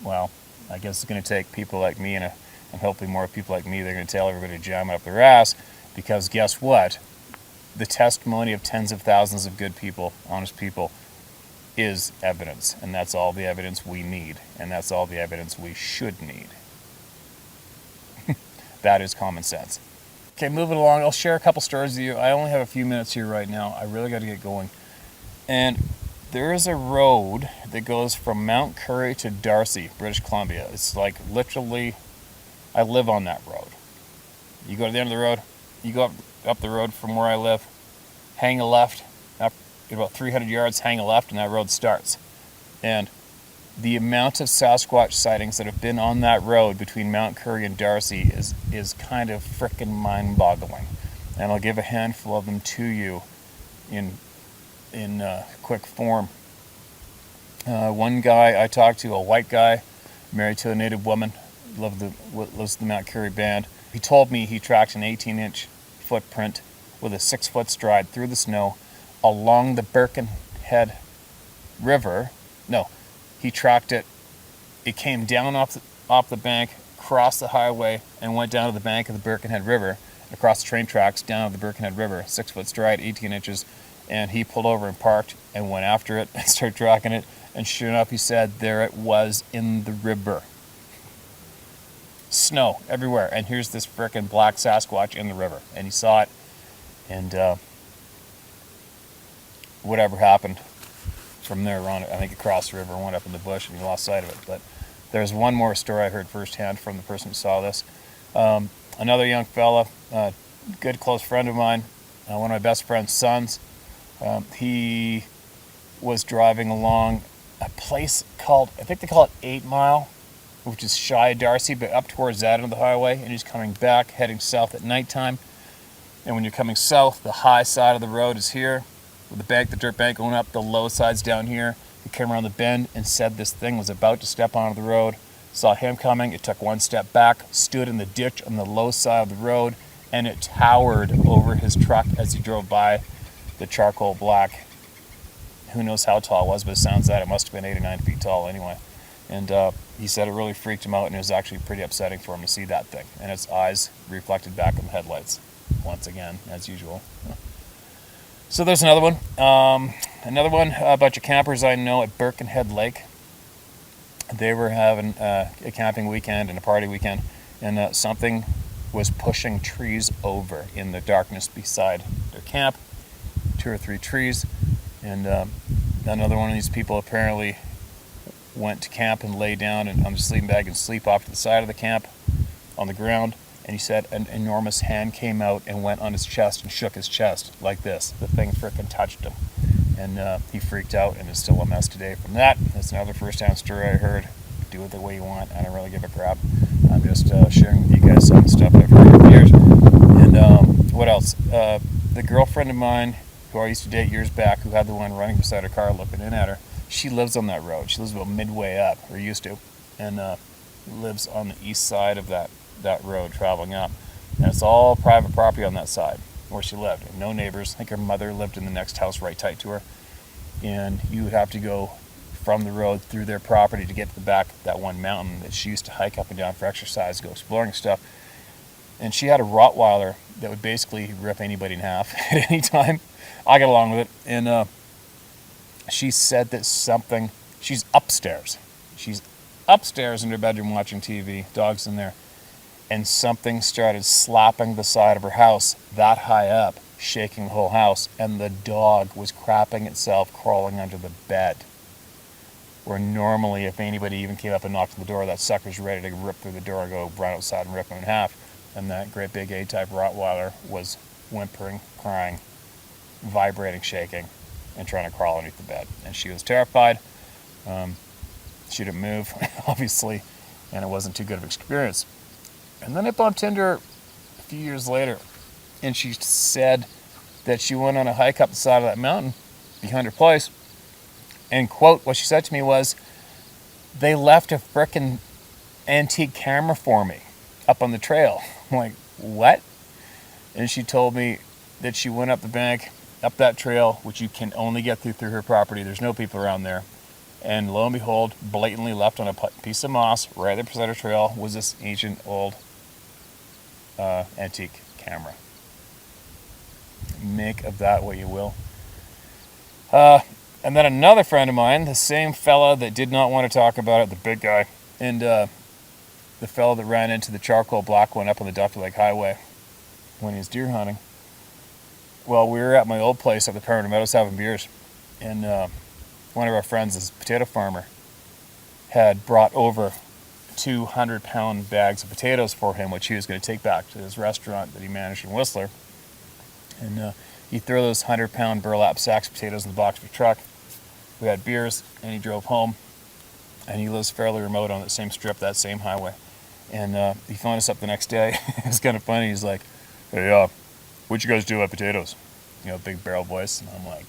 A: well, I guess it's going to take people like me and hopefully more people like me, they're going to tell everybody to jam it up their ass, because guess what? The testimony of tens of thousands of good people, honest people, is evidence. And that's all the evidence we need. And that's all the evidence we should need. That is common sense. Okay, moving along. I'll share a couple stories with you. I only have a few minutes here right now. I really got to get going. And there is a road that goes from Mount Currie to Darcy, British Columbia. It's like literally, I live on that road. You go to the end of the road, you go up the road from where I live, hang a left, up about 300 yards, hang a left, and that road starts. And the amount of Sasquatch sightings that have been on that road between Mount Currie and Darcy is kind of frickin' mind-boggling. And I'll give a handful of them to you in quick form. One guy I talked to, a white guy, married to a native woman, lives in the Mount Currie band. He told me he tracked an 18-inch footprint with a 6-foot stride through the snow along the Birkenhead River. No, he tracked it. It came down off the bank, crossed the highway, and went down to the bank of the Birkenhead River, across the train tracks, down to the Birkenhead River, 6-foot stride, 18 inches. And he pulled over and parked and went after it and started tracking it. And sure enough, he said, there it was in the river. Snow everywhere. And here's this frickin' black Sasquatch in the river. And he saw it. And whatever happened from there on, I think it crossed the river and went up in the bush and he lost sight of it. But there's one more story I heard firsthand from the person who saw this. Another young fella, good close friend of mine, one of my best friend's sons, he was driving along a place called, I think they call it 8 Mile, which is shy of Darcy, but up towards that end of the highway, and he's coming back, heading south at nighttime. And when you're coming south, the high side of the road is here, with the dirt bank going up, the low side's down here. He came around the bend and said this thing was about to step onto the road, saw him coming, it took one step back, stood in the ditch on the low side of the road, and it towered over his truck as he drove by the charcoal black. Who knows how tall it was, but it sounds that it must have been 8 or 9 feet tall anyway. And he said it really freaked him out, and it was actually pretty upsetting for him to see that thing. And its eyes reflected back in the headlights, once again, as usual. So there's another one. A bunch of campers I know at Birkenhead Lake. They were having a camping weekend and a party weekend, and something was pushing trees over in the darkness beside their camp. 2 or 3 trees, and another one of these people apparently went to camp and lay down on the sleeping bag and sleep off to the side of the camp on the ground, and he said an enormous hand came out and went on his chest and shook his chest like this. The thing frickin' touched him, And he freaked out and is still a mess today from that. That's another first-hand story I heard. Do it the way you want. I don't really give a crap. I'm just sharing with you guys some stuff I've heard over the years. And what else? The girlfriend of mine who I used to date years back, who had the one running beside her car looking in at her, she lives on that road. She lives about midway up, or used to, and lives on the east side of that road traveling up. And it's all private property on that side where she lived. And no neighbors. I think her mother lived in the next house right tight to her. And you would have to go from the road through their property to get to the back of that one mountain that she used to hike up and down for exercise, go exploring stuff. And she had a Rottweiler that would basically rip anybody in half at any time. I got along with it. And she said that she's upstairs. She's upstairs in her bedroom watching TV, dog's in there, and something started slapping the side of her house that high up, shaking the whole house, and the dog was crapping itself, crawling under the bed. Where normally, if anybody even came up and knocked on the door, that sucker's ready to rip through the door and go run outside and rip him in half. And that great big A-type Rottweiler was whimpering, crying, vibrating, shaking, and trying to crawl underneath the bed. And she was terrified. She didn't move, obviously, and it wasn't too good of an experience. And then I bumped into her a few years later, and she said that she went on a hike up the side of that mountain behind her place, and, quote, what she said to me was, they left a frickin' antique camera for me up on the trail. I'm like, what? And she told me that she went up the bank, up that trail, which you can only get through her property. There's no people around there. And lo and behold, blatantly left on a piece of moss right at the beside her trail was this ancient old antique camera. Make of that what you will. And then another friend of mine, the same fella that did not want to talk about it, the big guy, and the fella that ran into the charcoal black one up on the Duffy Lake Highway when he was deer hunting. Well, we were at my old place at the Permanent Meadows having beers, and one of our friends, this potato farmer, had brought over 200-pound bags of potatoes for him, which he was going to take back to his restaurant that he managed in Whistler. And he'd throw those 100-pound burlap sacks of potatoes in the box of a truck. We had beers, and he drove home. And he lives fairly remote on that same strip, that same highway. And he phoned us up the next day. It was kind of funny. He's like, hey, what'd you guys do about potatoes? You know, big barrel voice. And I'm like,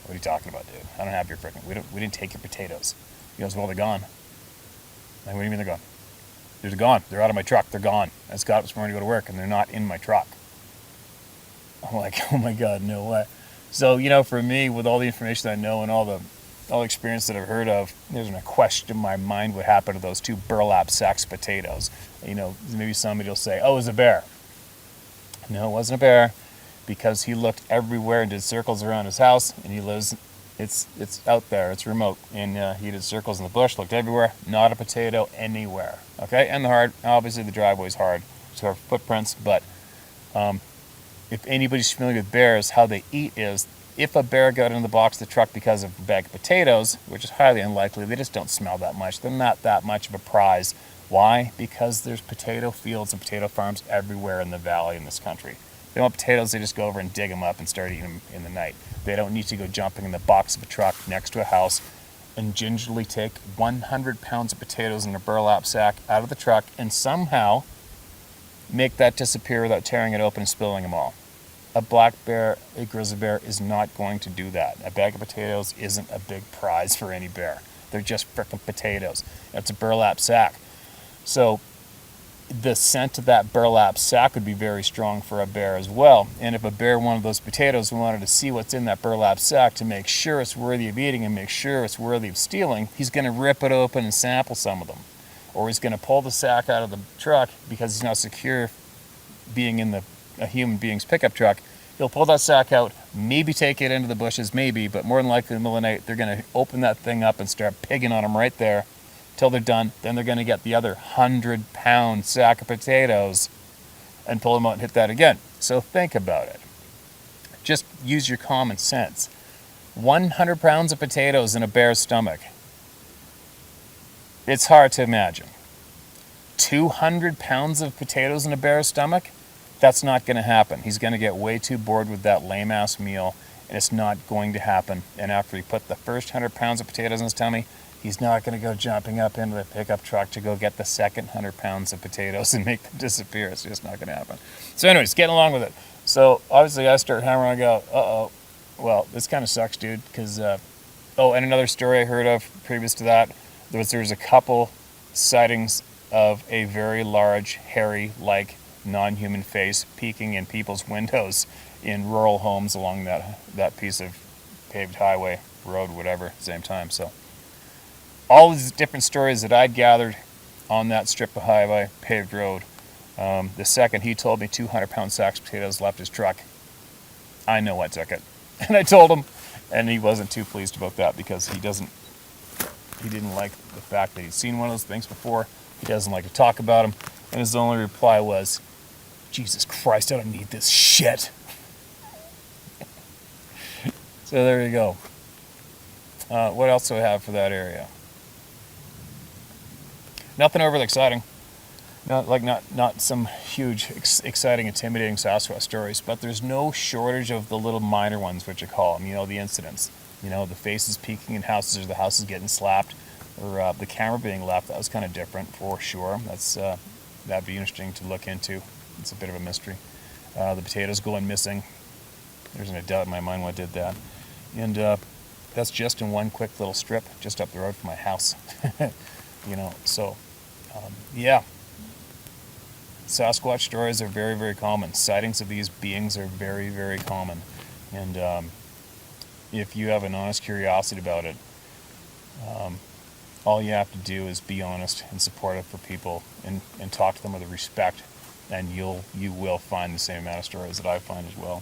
A: what are you talking about, dude? I don't have your frickin', we didn't take your potatoes. He goes, well, they're gone. Like, what do you mean they're gone? They're gone. They're out of my truck. They're gone. I just got up this morning to go to work, and they're not in my truck. I'm like, oh my God, no way. So, you know, for me, with all the information I know and all the experience that I've heard of, there's no question in my mind what happened to those 2 burlap sacks of potatoes. You know, maybe somebody will say, oh, it was a bear. No, it wasn't a bear, because he looked everywhere and did circles around his house, and he lives, it's out there, it's remote, and he did circles in the bush, looked everywhere, not a potato anywhere. Okay, and obviously the driveway's hard, so our footprints, but if anybody's familiar with bears, how they eat is, if a bear got in the box of the truck because of a bag of potatoes, which is highly unlikely, they just don't smell that much. They're not that much of a prize. Why? Because there's potato fields and potato farms everywhere in the valley in this country. They want potatoes, they just go over and dig them up and start eating them in the night. They don't need to go jumping in the box of a truck next to a house and gingerly take 100 pounds of potatoes in a burlap sack out of the truck and somehow make that disappear without tearing it open and spilling them all. A black bear, a grizzly bear is not going to do that. A bag of potatoes isn't a big prize for any bear. They're just frickin' potatoes. It's a burlap sack. So the scent of that burlap sack would be very strong for a bear as well. And if a bear wanted those potatoes and wanted to see what's in that burlap sack to make sure it's worthy of eating and make sure it's worthy of stealing, he's going to rip it open and sample some of them. Or he's going to pull the sack out of the truck because he's not secure being in a human being's pickup truck. He'll pull that sack out, maybe take it into the bushes, maybe, but more than likely in the middle of the night, they're going to open that thing up and start pigging on him right there till they're done. Then they're going to get the other 100-pound sack of potatoes and pull them out and hit that again. So think about it. Just use your common sense. 100 pounds of potatoes in a bear's stomach. It's hard to imagine. 200 pounds of potatoes in a bear's stomach? That's not going to happen. He's going to get way too bored with that lame-ass meal, and it's not going to happen. And after he put the first 100 pounds of potatoes in his tummy, he's not going to go jumping up into the pickup truck to go get the second 100 pounds of potatoes and make them disappear. It's just not going to happen. So anyways, getting along with it. So obviously I start hammering, I go, uh-oh, well, this kind of sucks, dude, because, oh, and another story I heard of previous to that, there's a couple sightings of a very large, hairy-like non-human face peeking in people's windows in rural homes along that piece of paved highway, road, whatever, same time. So all these different stories that I'd gathered on that strip of highway, paved road, the second he told me 200-pound sacks of potatoes left his truck, I know I took it. And I told him, and he wasn't too pleased about that because he didn't like the fact that he'd seen one of those things before. He doesn't like to talk about them. And his only reply was, Jesus Christ, I don't need this shit. So there you go. What else do I have for that area? Nothing overly exciting. Not some huge, exciting, intimidating Sasquatch stories, but there's no shortage of the little minor ones, which I call them, the incidents. The faces peeking in houses, or the houses getting slapped, or the camera being left. That was kind of different, for sure. That'd be interesting to look into. It's a bit of a mystery. The potatoes going missing. There isn't a doubt in my mind what did that. And that's just in one quick little strip, just up the road from my house. So, yeah. Sasquatch stories are very, very common. Sightings of these beings are very, very common. And if you have an honest curiosity about it, all you have to do is be honest and supportive for people and talk to them with respect, and you will find the same amount of stories that I find as well.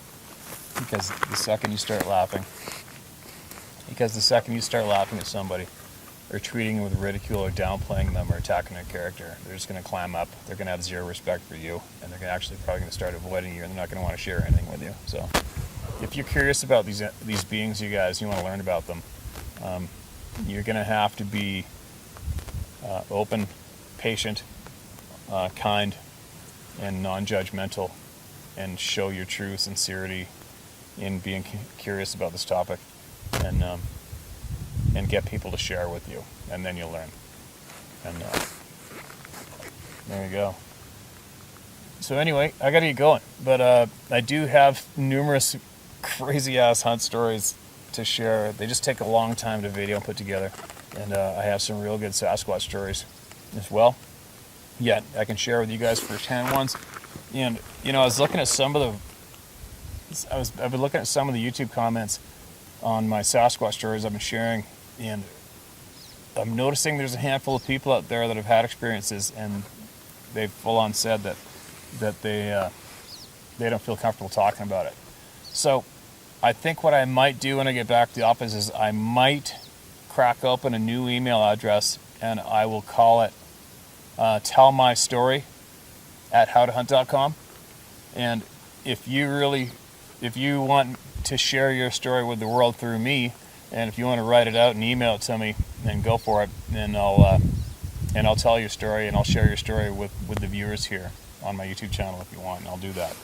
A: Because the second you start laughing at somebody, or treating them with ridicule or downplaying them or attacking their character, they're just going to clam up. They're going to have zero respect for you, and they're probably going to start avoiding you, and they're not going to want to share anything with you. So if you're curious about these beings, you guys, you want to learn about them, you're going to have to be open, patient, kind, and non-judgmental, and show your true sincerity in being curious about this topic, and get people to share with you, and then you'll learn. And there you go. So anyway, I gotta get going, but I do have numerous crazy-ass hunt stories to share. They just take a long time to video and put together, and I have some real good Sasquatch stories as well. Yeah, I can share with you guys first-hand ones. And I was looking at some of I've been looking at some of the YouTube comments on my Sasquatch stories I've been sharing, and I'm noticing there's a handful of people out there that have had experiences, and they've full-on said that they don't feel comfortable talking about it. So I think what I might do when I get back to the office is I might crack open a new email address, and I will call it tellmystory@howtohunt.com. And if you want to share your story with the world through me, and if you want to write it out and email it to me, then go for it. And I'll tell your story, and I'll share your story with the viewers here on my YouTube channel if you want. And I'll do that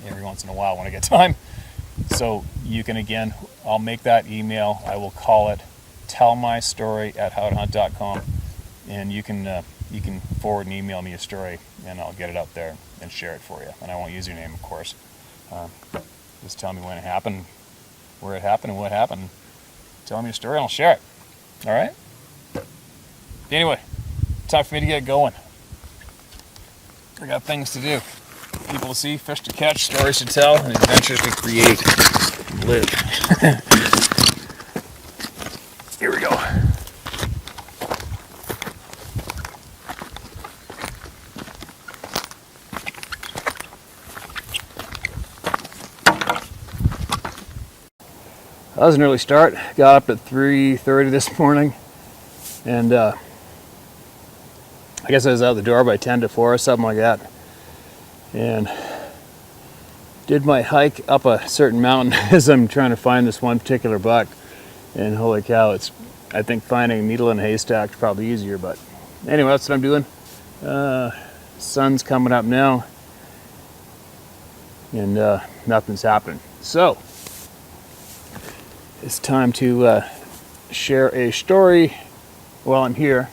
A: every once in a while when I get time. So you can, again, I'll make that email. I will call it tellmystory@howtohunt.com, and you can forward and email me a story, and I'll get it out there and share it for you. And I won't use your name, of course. Just tell me when it happened, where it happened, and what happened. Tell me your story, and I'll share it. All right? Anyway, time for me to get going. I got things to do. People to see, fish to catch, stories to tell, and adventures to create and live. Here we go. That was an early start. Got up at 3:30 this morning, and I guess I was out the door by 10 to 4 or something like that, and did my hike up a certain mountain as I'm trying to find this one particular buck. And holy cow, I think finding a needle in a haystack is probably easier, but anyway, that's what I'm doing. Sun's coming up now, and nothing's happening. So it's time to share a story while I'm here.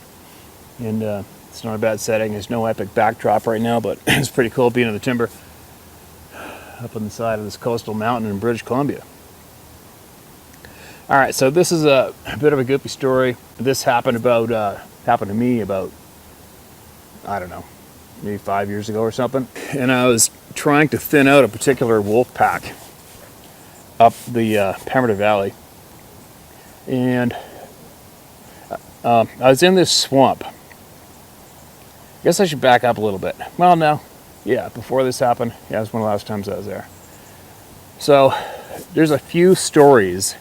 A: And it's not a bad setting. There's no epic backdrop right now, but it's pretty cool being in the timber up on the side of this coastal mountain in British Columbia. All right, so this is a bit of a goofy story. This happened to me about, I don't know, maybe 5 years ago or something. And I was trying to thin out a particular wolf pack up the Pemberton Valley. And I was in this swamp. I guess I should back up a little bit. Well, no. Yeah, before this happened, yeah, it was one of the last times I was there. So there's a few stories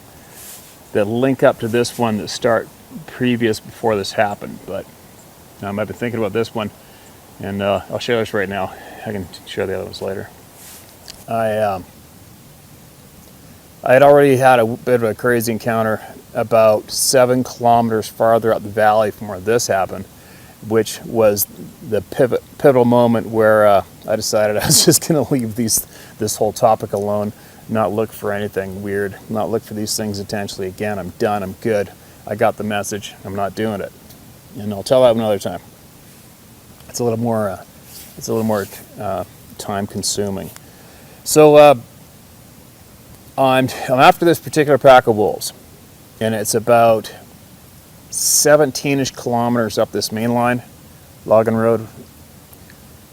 A: that link up to this one that start before this happened. But I've been thinking about this one, and I'll share this right now. I can share the other ones later. I had already had a bit of a crazy encounter about 7 kilometers farther up the valley from where this happened, which was the pivotal moment where I decided I was just going to leave this whole topic alone, not look for anything weird, not look for these things intentionally again. I'm done. I'm good. I got the message. I'm not doing it. And I'll tell that another time. It's a little more time consuming. So I'm after this particular pack of wolves, and it's about 17-ish kilometers up this main line, Logan Road.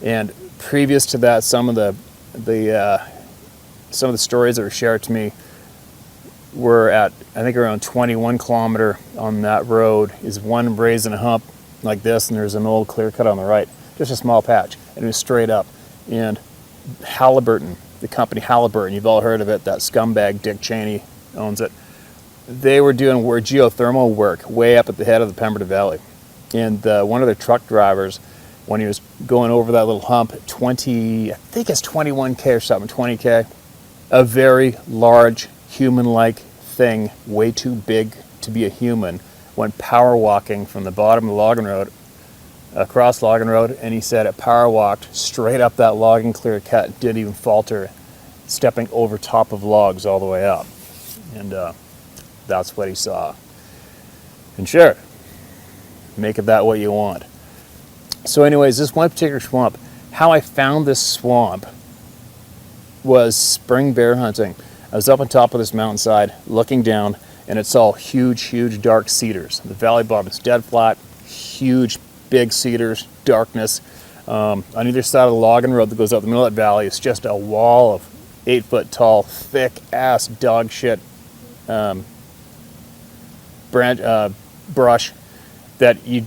A: And previous to that, some of the stories that were shared to me were at, I think, around 21 kilometer on that road is one raising a hump like this, and there's an old clear cut on the right, just a small patch, and it was straight up. And Halliburton, the company Halliburton, you've all heard of it, that scumbag Dick Cheney owns it. They were doing geothermal work way up at the head of the Pemberton Valley. And one of their truck drivers, when he was going over that little hump, I think it's 21K or something, 20K, a very large human-like thing, way too big to be a human, went power walking from the bottom of Logan Road, across Logan Road, and he said it power walked straight up that logging clear cut, didn't even falter, stepping over top of logs all the way up. And that's what he saw. And sure, make of that what you want. So anyways, this one particular swamp, how I found this swamp was spring bear hunting. I was up on top of this mountainside looking down, and it's all huge dark cedars. The valley bottom is dead flat, huge big cedars, darkness. On either side of the Logan Road that goes up the middle of that valley, it's just a wall of 8-foot tall, thick ass dog shit brush that you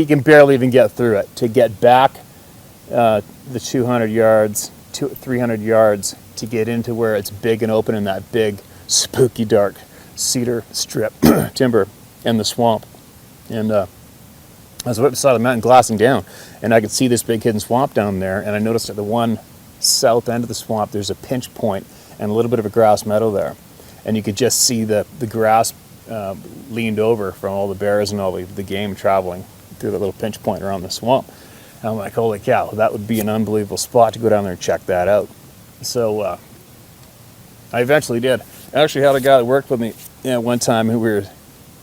A: can barely even get through it. To get back the 200 yards, 300 yards to get into where it's big and open in that big, spooky, dark cedar strip timber in the swamp. And I was up beside the mountain glassing down, and I could see this big hidden swamp down there, and I noticed at the one south end of the swamp there's a pinch point and a little bit of a grass meadow there. And you could just see the grass leaned over from all the bears and all the game traveling through that little pinch point around the swamp. And I'm like, holy cow, that would be an unbelievable spot to go down there and check that out. So I eventually did. I actually had a guy that worked with me one time who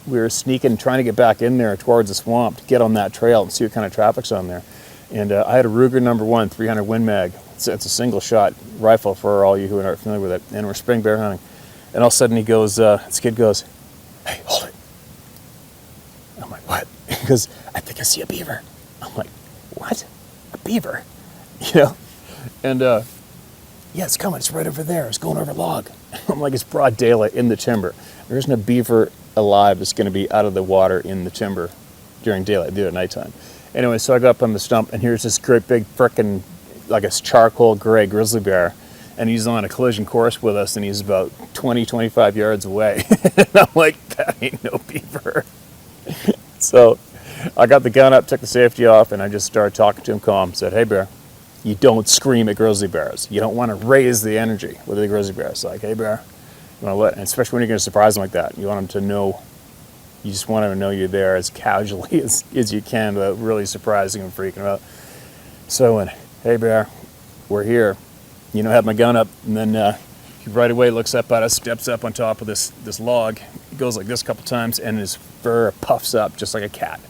A: we were sneaking, trying to get back in there towards the swamp to get on that trail and see what kind of traffic's on there. And I had a Ruger No. 1 300 Win Mag. It's a single shot rifle for all you who aren't familiar with it. And we're spring bear hunting. And all of a sudden he goes, this kid goes, "Hey, hold it." I'm like, "What?" He goes, "I think I see a beaver." I'm like, "What? A beaver?" And yeah, it's coming. It's right over there. It's going over a log. I'm like, it's broad daylight in the timber. There isn't a beaver alive that's going to be out of the water in the timber during daylight. They do it at nighttime. Anyway, so I go up on the stump, and here's this great big frickin', like a charcoal gray grizzly bear. And he's on a collision course with us, and he's about 20, 25 yards away. And I'm like, that ain't no beaver. So I got the gun up, took the safety off, and I just started talking to him calm. Said, "Hey, bear, you don't scream at grizzly bears. You don't want to raise the energy with the grizzly bears. Like, hey, bear, you want to let," and especially when you're going to surprise them like that. You want them to know, you just want them to know you're there as casually as you can without really surprising them, freaking them out. So I went, "Hey, bear, we're here." Had my gun up, and then He right away looks up at us, steps up on top of this log. He goes like this a couple times, and his fur puffs up just like a cat.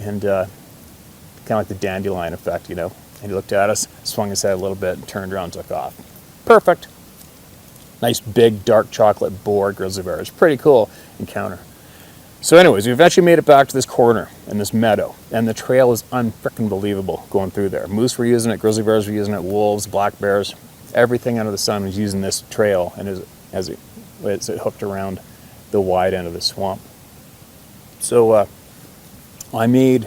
A: And kind of like the dandelion effect, you know. And he looked at us, swung his head a little bit, and turned around and took off. Perfect. Nice big dark chocolate boar grizzly bear. It's pretty cool encounter. So anyways, we eventually made it back to this corner in this meadow, and the trail is unfreaking believable going through there. Moose were using it, grizzly bears were using it, wolves, black bears, everything under the sun was using this trail, and as it hooked around the wide end of the swamp. So I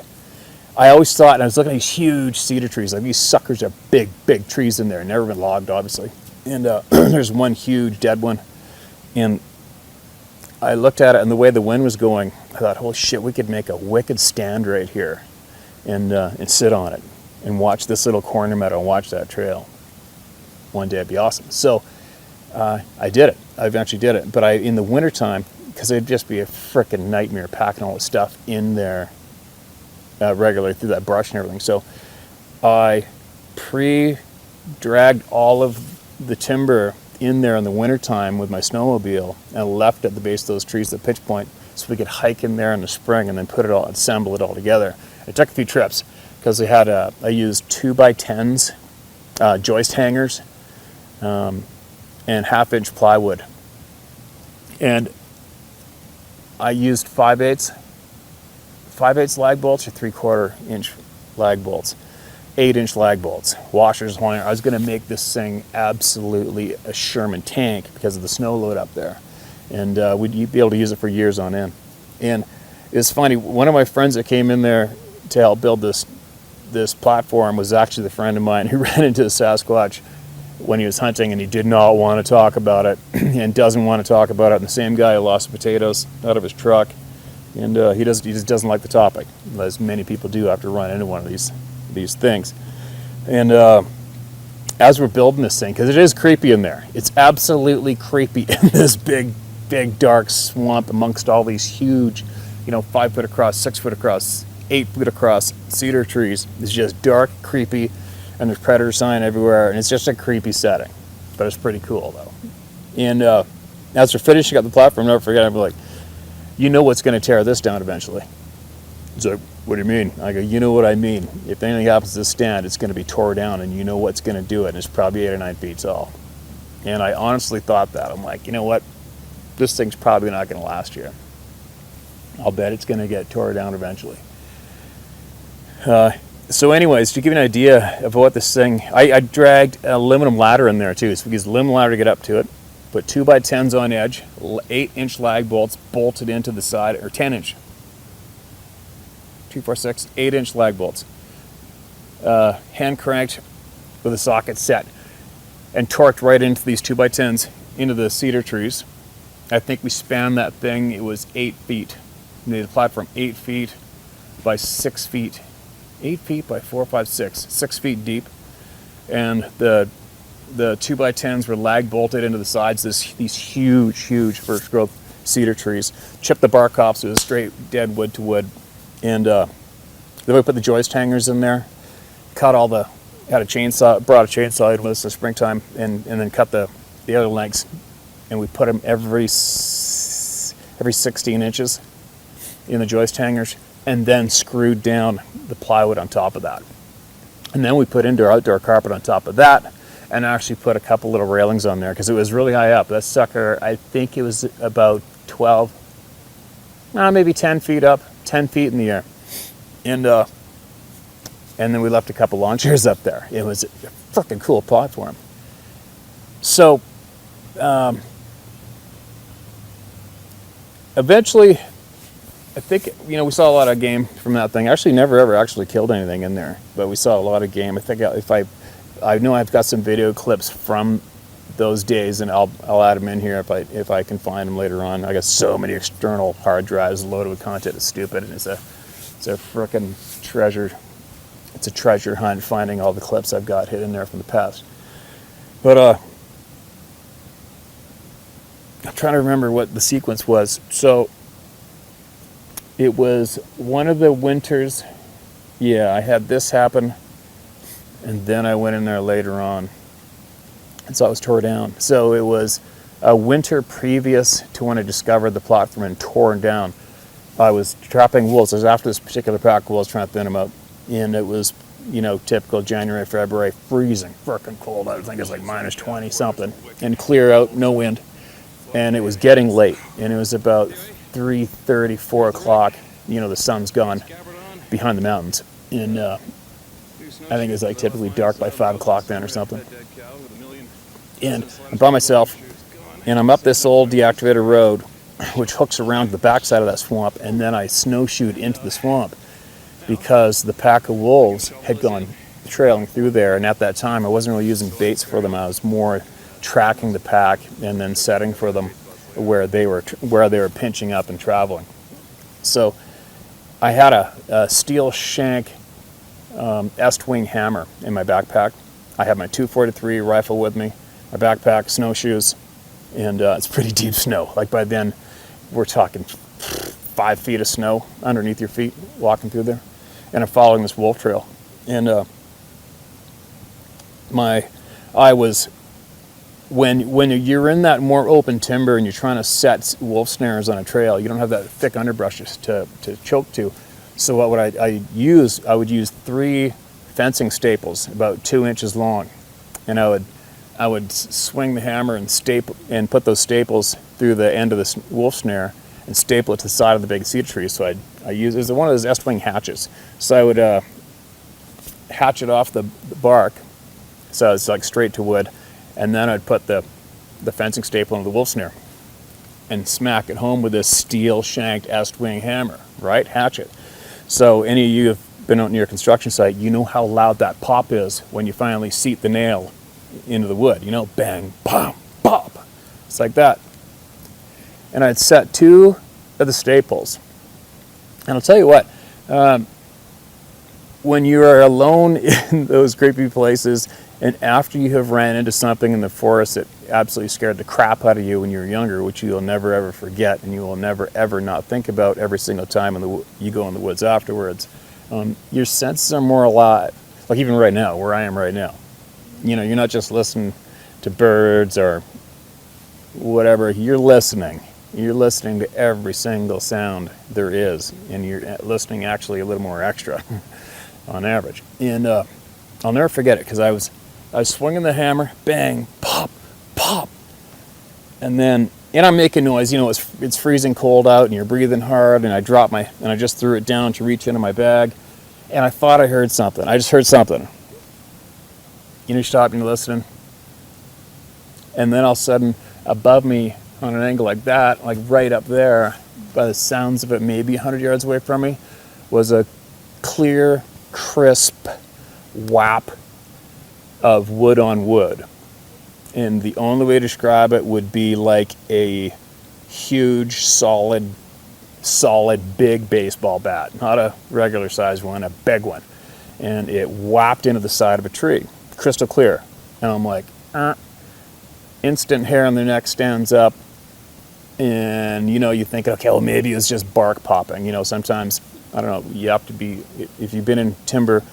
A: always thought, and I was looking at these huge cedar trees, like these suckers are big, big trees in there, never been logged, obviously. And there's one huge dead one, and I looked at it, and the way the wind was going, I thought, holy shit, we could make a wicked stand right here and sit on it and watch this little corner meadow and watch that trail. One day it'd be awesome. So I did it. I eventually did it. But in the wintertime, because it'd just be a freaking nightmare packing all this stuff in there regularly through that brush and everything. So I dragged all of the timber in there in the wintertime with my snowmobile and left at the base of those trees at pitch point so we could hike in there in the spring and then assemble it all together. It took a few trips because I used 2x10s, joist hangers, and 1/2-inch plywood. And I used 5/8 lag bolts or 3/4-inch lag bolts. 8-inch lag bolts, washers, I was going to make this thing absolutely a Sherman tank because of the snow load up there. And we'd be able to use it for years on end. And it's funny, one of my friends that came in there to help build this platform was actually the friend of mine who ran into the Sasquatch when he was hunting, and he did not want to talk about it and doesn't want to talk about it. And the same guy who lost the potatoes out of his truck, and he just doesn't like the topic, as many people do after running into one of these things. And as we're building this thing, because it is creepy in there, it's absolutely creepy in this big dark swamp amongst all these huge, 5 foot across, 6 foot across, 8 foot across cedar trees. It's just dark, creepy, and there's predator sign everywhere, and it's just a creepy setting, but it's pretty cool though. And as we're finishing up the platform, never forget, I'm like, you know what's going to tear this down eventually. He's like, what do you mean? I go, you know what I mean. If anything happens to this stand, it's going to be tore down, and you know what's going to do it, and it's probably 8 or 9 feet tall. And I honestly thought that. I'm like, you know what? This thing's probably not going to last here. I'll bet it's going to get tore down eventually. So anyways, to give you an idea of what this thing, I dragged an aluminum ladder in there too. So we used an aluminum ladder to get up to it. Put 2x10s on edge, 8-inch lag bolts bolted into the side, or 10-inch. 2, 4, 6, 8-inch lag bolts. Hand cranked with a socket set and torqued right into these 2x10s into the cedar trees. I think we spanned that thing, it was 8 feet. We made the platform 8 feet by 6 feet. 8 feet by 4, 5, 6. 6 feet deep. And the 2x10s were lag bolted into the sides, these huge first growth cedar trees. Chipped the bark off so it was straight dead wood to wood. And then we put the joist hangers in there, had a chainsaw, brought a chainsaw in with us in the springtime, and then cut the other lengths, and we put them every 16 inches in the joist hangers, and then screwed down the plywood on top of that. And then we put indoor outdoor carpet on top of that, and actually put a couple little railings on there because it was really high up. That sucker, I think it was about 12, maybe 10 feet up, 10 feet in the air. And then we left a couple lawn chairs up there. It was a freaking cool platform. So eventually, I think, we saw a lot of game from that thing. Actually, never ever actually killed anything in there, but we saw a lot of game. I think I know I've got some video clips from those days, and I'll add them in here if I can find them later on. I got so many external hard drives loaded with content. It's stupid, and it's a frickin' treasure. It's a treasure hunt finding all the clips I've got hidden there from the past. But I'm trying to remember what the sequence was. So it was one of the winters. Yeah, I had this happen, and then I went in there later on. and so it was tore down. So it was a winter previous to when I discovered the plot from and torn down. I was trapping wolves. It was after this particular pack of wolves, trying to thin them out, and it was, you know, typical January, February, freezing, freaking cold. I think it was like minus 20 something, and clear out, no wind, and it was getting late, and it was about 3:30, 4 o'clock. You know, the sun's gone behind the mountains, and I think it was like typically dark by 5 o'clock then or something. And I'm by myself, and I'm up this old deactivated road, which hooks around the backside of that swamp, and then I snowshoed into the swamp because the pack of wolves had gone trailing through there, and at that time I wasn't really using baits for them. I was more tracking the pack and then setting for them where they were pinching up and traveling. So I had a steel shank Est-wing hammer in my backpack. I had my .243 rifle with me, my backpack, snowshoes, and it's pretty deep snow. Like by then, we're talking 5 feet of snow underneath your feet walking through there. And I'm following this wolf trail. And when you're in that more open timber and you're trying to set wolf snares on a trail, you don't have that thick underbrush to choke to. So what would I use? I would use 3 fencing staples about 2 inches long, and I would swing the hammer and put those staples through the end of this wolf snare and staple it to the side of the big cedar tree. So I use, it was one of those Est-wing hatches. So I would hatch it off the bark, so it's like straight to wood, and then I'd put the fencing staple into the wolf snare and smack it home with this steel shanked Est-wing hammer, right? Hatchet. So any of you have been out near a construction site, you know how loud that pop is when you finally seat the nail into the wood. You know, bang, pop, pop. It's like that. And I'd set 2 of the staples. And I'll tell you what, when you are alone in those creepy places, and after you have ran into something in the forest that absolutely scared the crap out of you when you were younger, which you'll never ever forget, and you will never ever not think about every single time you go in the woods afterwards, your senses are more alive. Like even right now, where I am right now. You know, you're not just listening to birds or whatever, you're listening. You're listening to every single sound there is, and you're listening actually a little more extra on average. And I'll never forget it, because I was swinging the hammer, bang, pop, pop, and I'm making noise. You know, it's freezing cold out, and you're breathing hard. And I just threw it down to reach into my bag, and I thought I heard something. I just heard something. You know, stop and you're listening, and then all of a sudden, above me on an angle like that, like right up there, by the sounds of it, maybe 100 yards away from me, was a clear, crisp whap of wood on wood. And the only way to describe it would be like a huge, solid, big baseball bat. Not a regular sized one, a big one. And it whapped into the side of a tree, crystal clear. And I'm like, instant hair on the neck stands up. And, you know, you think, okay, well, maybe it's just bark popping. You know, sometimes, I don't know, you have to be, if you've been in timber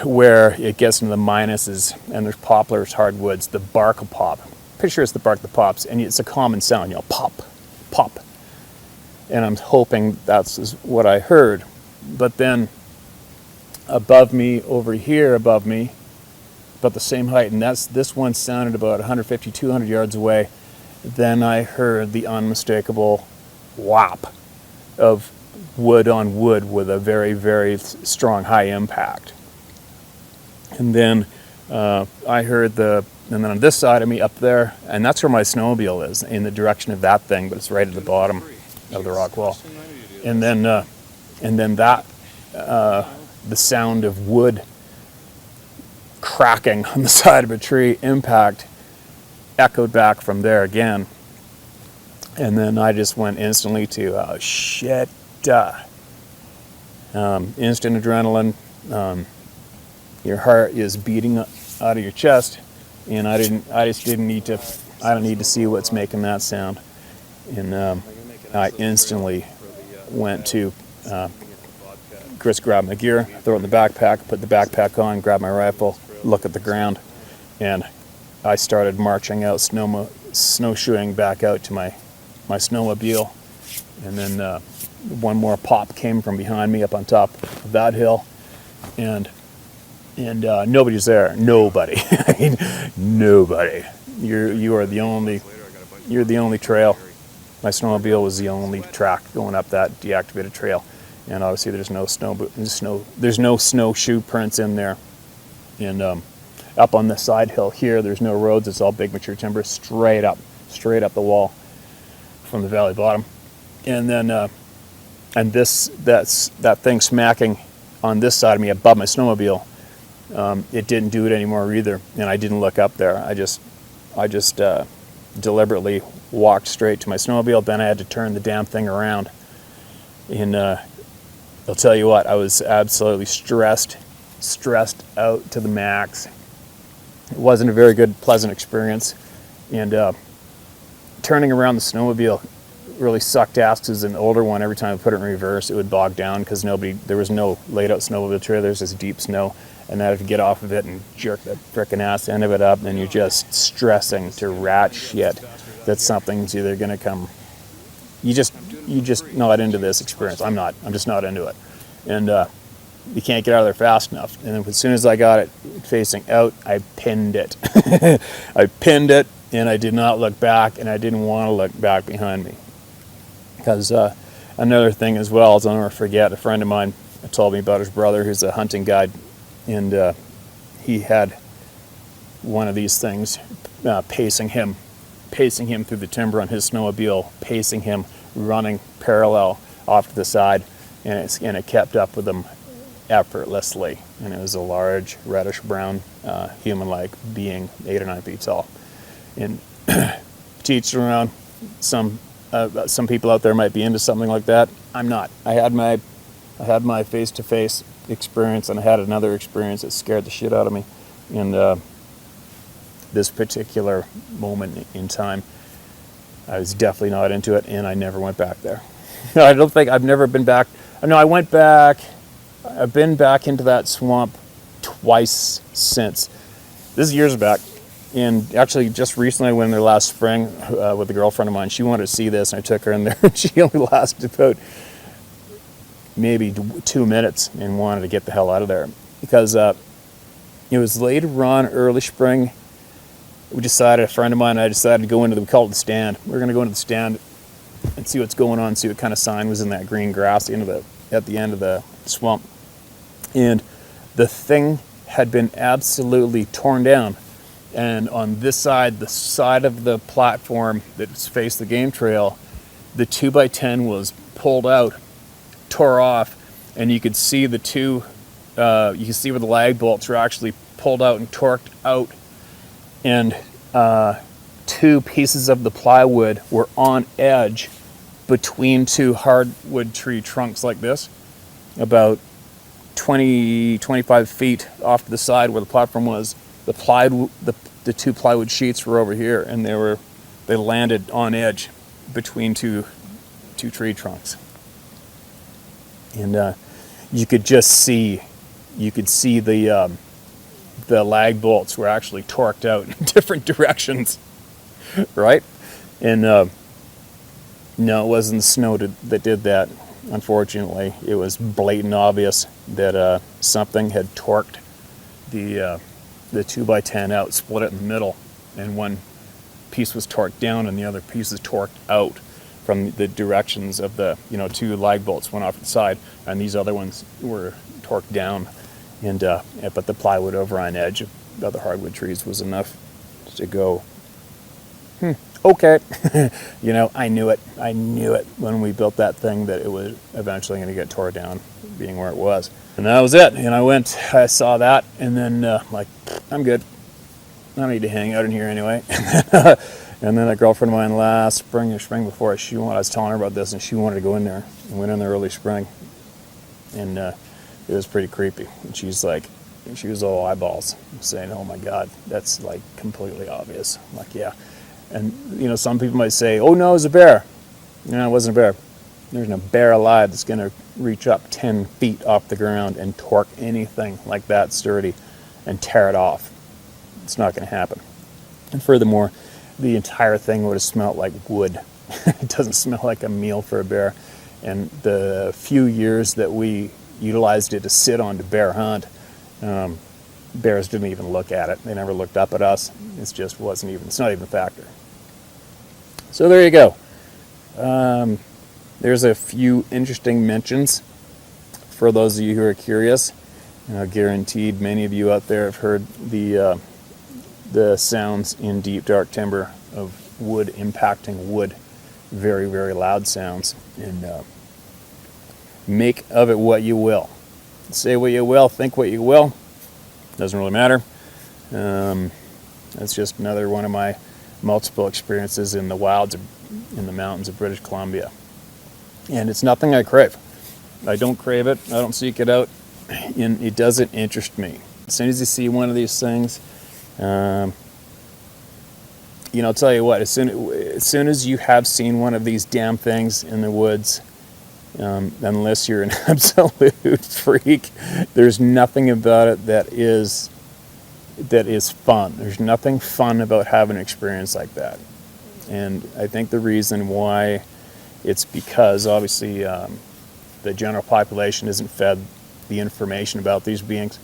A: where it gets into the minuses and there's poplars, hardwoods, the bark will pop. Pretty sure it's the bark that pops, and it's a common sound, you know, pop, pop. And I'm hoping that's what I heard. But then above me, over here above me, about the same height, and this one sounded about 150, 200 yards away. Then I heard the unmistakable whop of wood on wood with a very, very strong high impact. And then I heard and then on this side of me up there, and that's where my snowmobile is, in the direction of that thing, but it's right at the bottom of the rock wall. And then that, the sound of wood cracking on the side of a tree, impact, echoed back from there again. And then I just went instantly to, shit, instant adrenaline. Your heart is beating out of your chest, and I don't need to see what's making that sound. And I instantly went to just grab my gear, throw it in the backpack, put the backpack on, grab my rifle, look at the ground, and I started marching out, snowshoeing back out to my snowmobile. And then one more pop came from behind me up on top of that hill. And nobody's there. Nobody. I mean, nobody. You're the only trail. My snowmobile was the only track going up that deactivated trail, and obviously there's no snowshoe prints in there. And up on the side hill here, there's no roads. It's all big mature timber, straight up the wall from the valley bottom. And then and that thing smacking on this side of me above my snowmobile. It didn't do it anymore either, and I didn't look up there. I just deliberately walked straight to my snowmobile. Then I had to turn the damn thing around, and I'll tell you what, I was absolutely stressed out to the max. It wasn't a very good, pleasant experience, and turning around the snowmobile really sucked ass. Because an older one, every time I put it in reverse, it would bog down because there was no laid out snowmobile trail. There's this deep snow. And then I have to get off of it and jerk the frickin' ass end of it up, and you're just stressing to rat shit that something's either gonna come. You just not into this experience. I'm not. I'm just not into it, and you can't get out of there fast enough. And as soon as I got it facing out, I pinned it. I pinned it, and I did not look back, and I didn't want to look back behind me. Because another thing as well, is I'll never forget, a friend of mine told me about his brother who's a hunting guide. And he had one of these things pacing him through the timber on his snowmobile, pacing him, running parallel off to the side, and it kept up with him effortlessly. And it was a large, reddish-brown, human-like being, 8 or 9 feet tall. And teach around, some people out there might be into something like that. I'm not. I had my face-to-face experience, and I had another experience that scared the shit out of me. And this particular moment in time, I was definitely not into it, and I never went back there. I don't think I've never been back. No, I went back. I've been back into that swamp twice since. This is years back. And actually, just recently I went in there last spring with a girlfriend of mine. She wanted to see this, and I took her in there. She only lasted about maybe 2 minutes and wanted to get the hell out of there. Because it was later on, early spring, a friend of mine and I decided to go into we call it the stand. We're going to go into the stand and see what's going on, see what kind of sign was in that green grass at the end of the swamp. And the thing had been absolutely torn down. And on this side, the side of the platform that faced the game trail, the 2x10 was pulled out, tore off, and you could see you can see where the lag bolts were actually pulled out and torqued out. And 2 pieces of the plywood were on edge between 2 hardwood tree trunks like this, about 25 feet off to the side where the platform was. The 2 plywood sheets were over here, and they landed on edge between two tree trunks. And you could see the lag bolts were actually torqued out in different directions, right? And no, it wasn't the snow that did that. Unfortunately, it was blatant obvious that something had torqued the 2x10 out, split it in the middle, and one piece was torqued down and the other piece is torqued out from the directions of the 2 lag bolts went off to the side, and these other ones were torqued down. And but the plywood over on edge of the other hardwood trees was enough to go, okay. I knew it when we built that thing, that it was eventually going to get tore down, being where it was. And that was it. And I saw that, and then I'm good. I don't need to hang out in here anyway. And then a girlfriend of mine last spring before, I was telling her about this, and she wanted to go in there, and went in there early spring. And it was pretty creepy. And she was all eyeballs, saying, "Oh my God, that's like completely obvious." I'm like, yeah. And some people might say, "Oh no, it was a bear." No, it wasn't a bear. There's no bear alive that's going to reach up 10 feet off the ground and torque anything like that sturdy and tear it off. It's not going to happen. And furthermore, the entire thing would have smelled like wood. It doesn't smell like a meal for a bear. And the few years that we utilized it to sit on to bear hunt, bears didn't even look at it. They never looked up at us. It's not even a factor. So there you go. There's a few interesting mentions for those of you who are curious. Guaranteed many of you out there have heard the sounds in deep dark timber of wood impacting wood. Very, very loud sounds. And make of it what you will. Say what you will, think what you will. Doesn't really matter. That's just another one of my multiple experiences in the wilds, in the mountains of British Columbia. And it's nothing I crave. I don't crave it. I don't seek it out. And it doesn't interest me. As soon as you see one of these things, I'll tell you what, as soon as you have seen one of these damn things in the woods, unless you're an absolute freak, there's nothing about it that is fun. There's nothing fun about having an experience like that. And I think the reason why, it's because obviously the general population isn't fed the information about these beings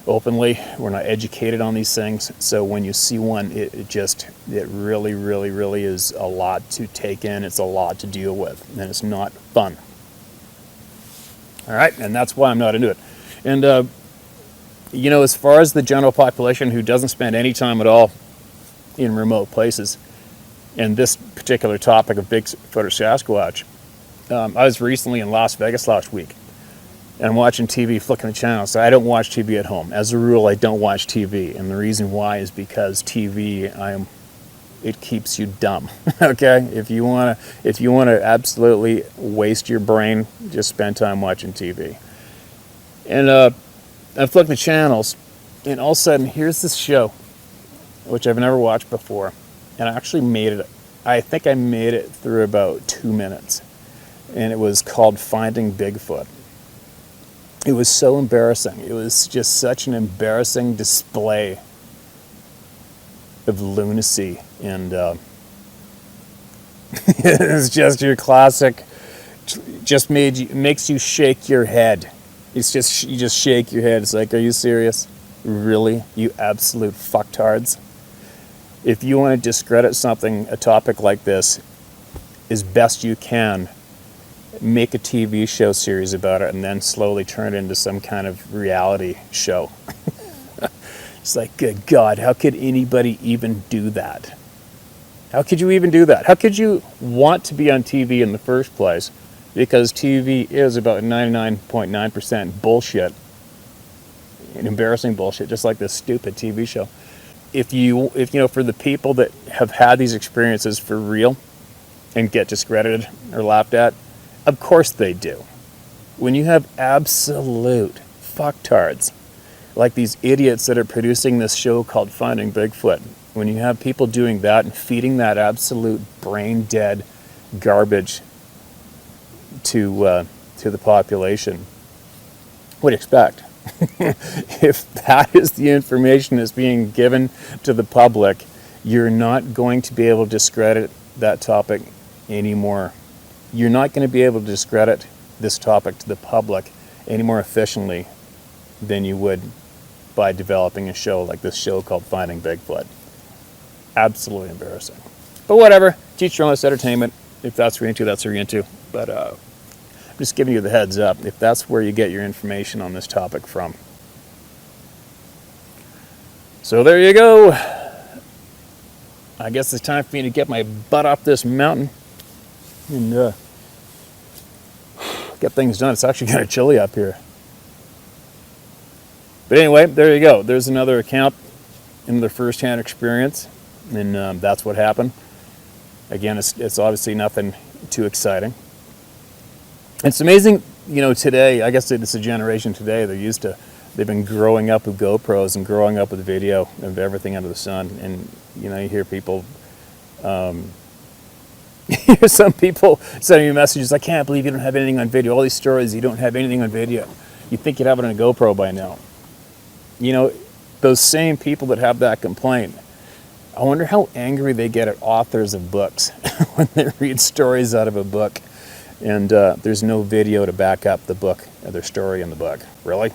A: openly. We're not educated on these things. So when you see one, it really, really, really is a lot to take in. It's a lot to deal with, and it's not fun. All right, and that's why I'm not into it. And as far as the general population who doesn't spend any time at all in remote places, and this particular topic of Bigfoot or Sasquatch, I was recently in Las Vegas last week, and I'm watching TV, flicking the channels. So I don't watch TV at home. As a rule, I don't watch TV, and the reason why is because TV, it keeps you dumb. Okay, if you wanna absolutely waste your brain, just spend time watching TV. And I flicked the channels, and all of a sudden, here's this show, which I've never watched before, and I actually made it. I think I made it through about 2 minutes, and it was called Finding Bigfoot. It was so embarrassing. It was just such an embarrassing display of lunacy, and it's just your classic. Makes you shake your head. You just shake your head. It's like, are you serious? Really? You absolute fucktards. If you want to discredit a topic like this, as best you can, make a TV show series about it and then slowly turn it into some kind of reality show. It's like, good God, how could anybody even do that? How could you even do that? How could you want to be on TV in the first place? Because TV is about 99.9% bullshit. And embarrassing bullshit, just like this stupid TV show. If for the people that have had these experiences for real and get discredited or laughed at, of course they do. When you have absolute fucktards, like these idiots that are producing this show called Finding Bigfoot, when you have people doing that and feeding that absolute brain-dead garbage to the population, what do you expect? If that is the information that's being given to the public, you're not going to be able to discredit that topic anymore. You're not going to be able to discredit this topic to the public any more efficiently than you would by developing a show like this show called Finding Bigfoot. Absolutely embarrassing. But whatever, teach your own entertainment. If that's what you're into, that's what you're into. But I'm just giving you the heads up if that's where you get your information on this topic from. So there you go. I guess it's time for me to get my butt up this mountain and get things done. It's actually kind of chilly up here. But anyway, there you go. There's another account, another first-hand experience, and that's what happened. Again, it's obviously nothing too exciting. It's amazing, today, I guess it's a generation today, they've been growing up with GoPros and growing up with video of everything under the sun. And, you hear people, some people sending me messages, I can't believe you don't have anything on video. All these stories, you don't have anything on video. You'd think you'd have it on a GoPro by now. Those same people that have that complaint I wonder how angry they get at authors of books when they read stories out of a book and there's no video to back up the book or their story in the book. Really?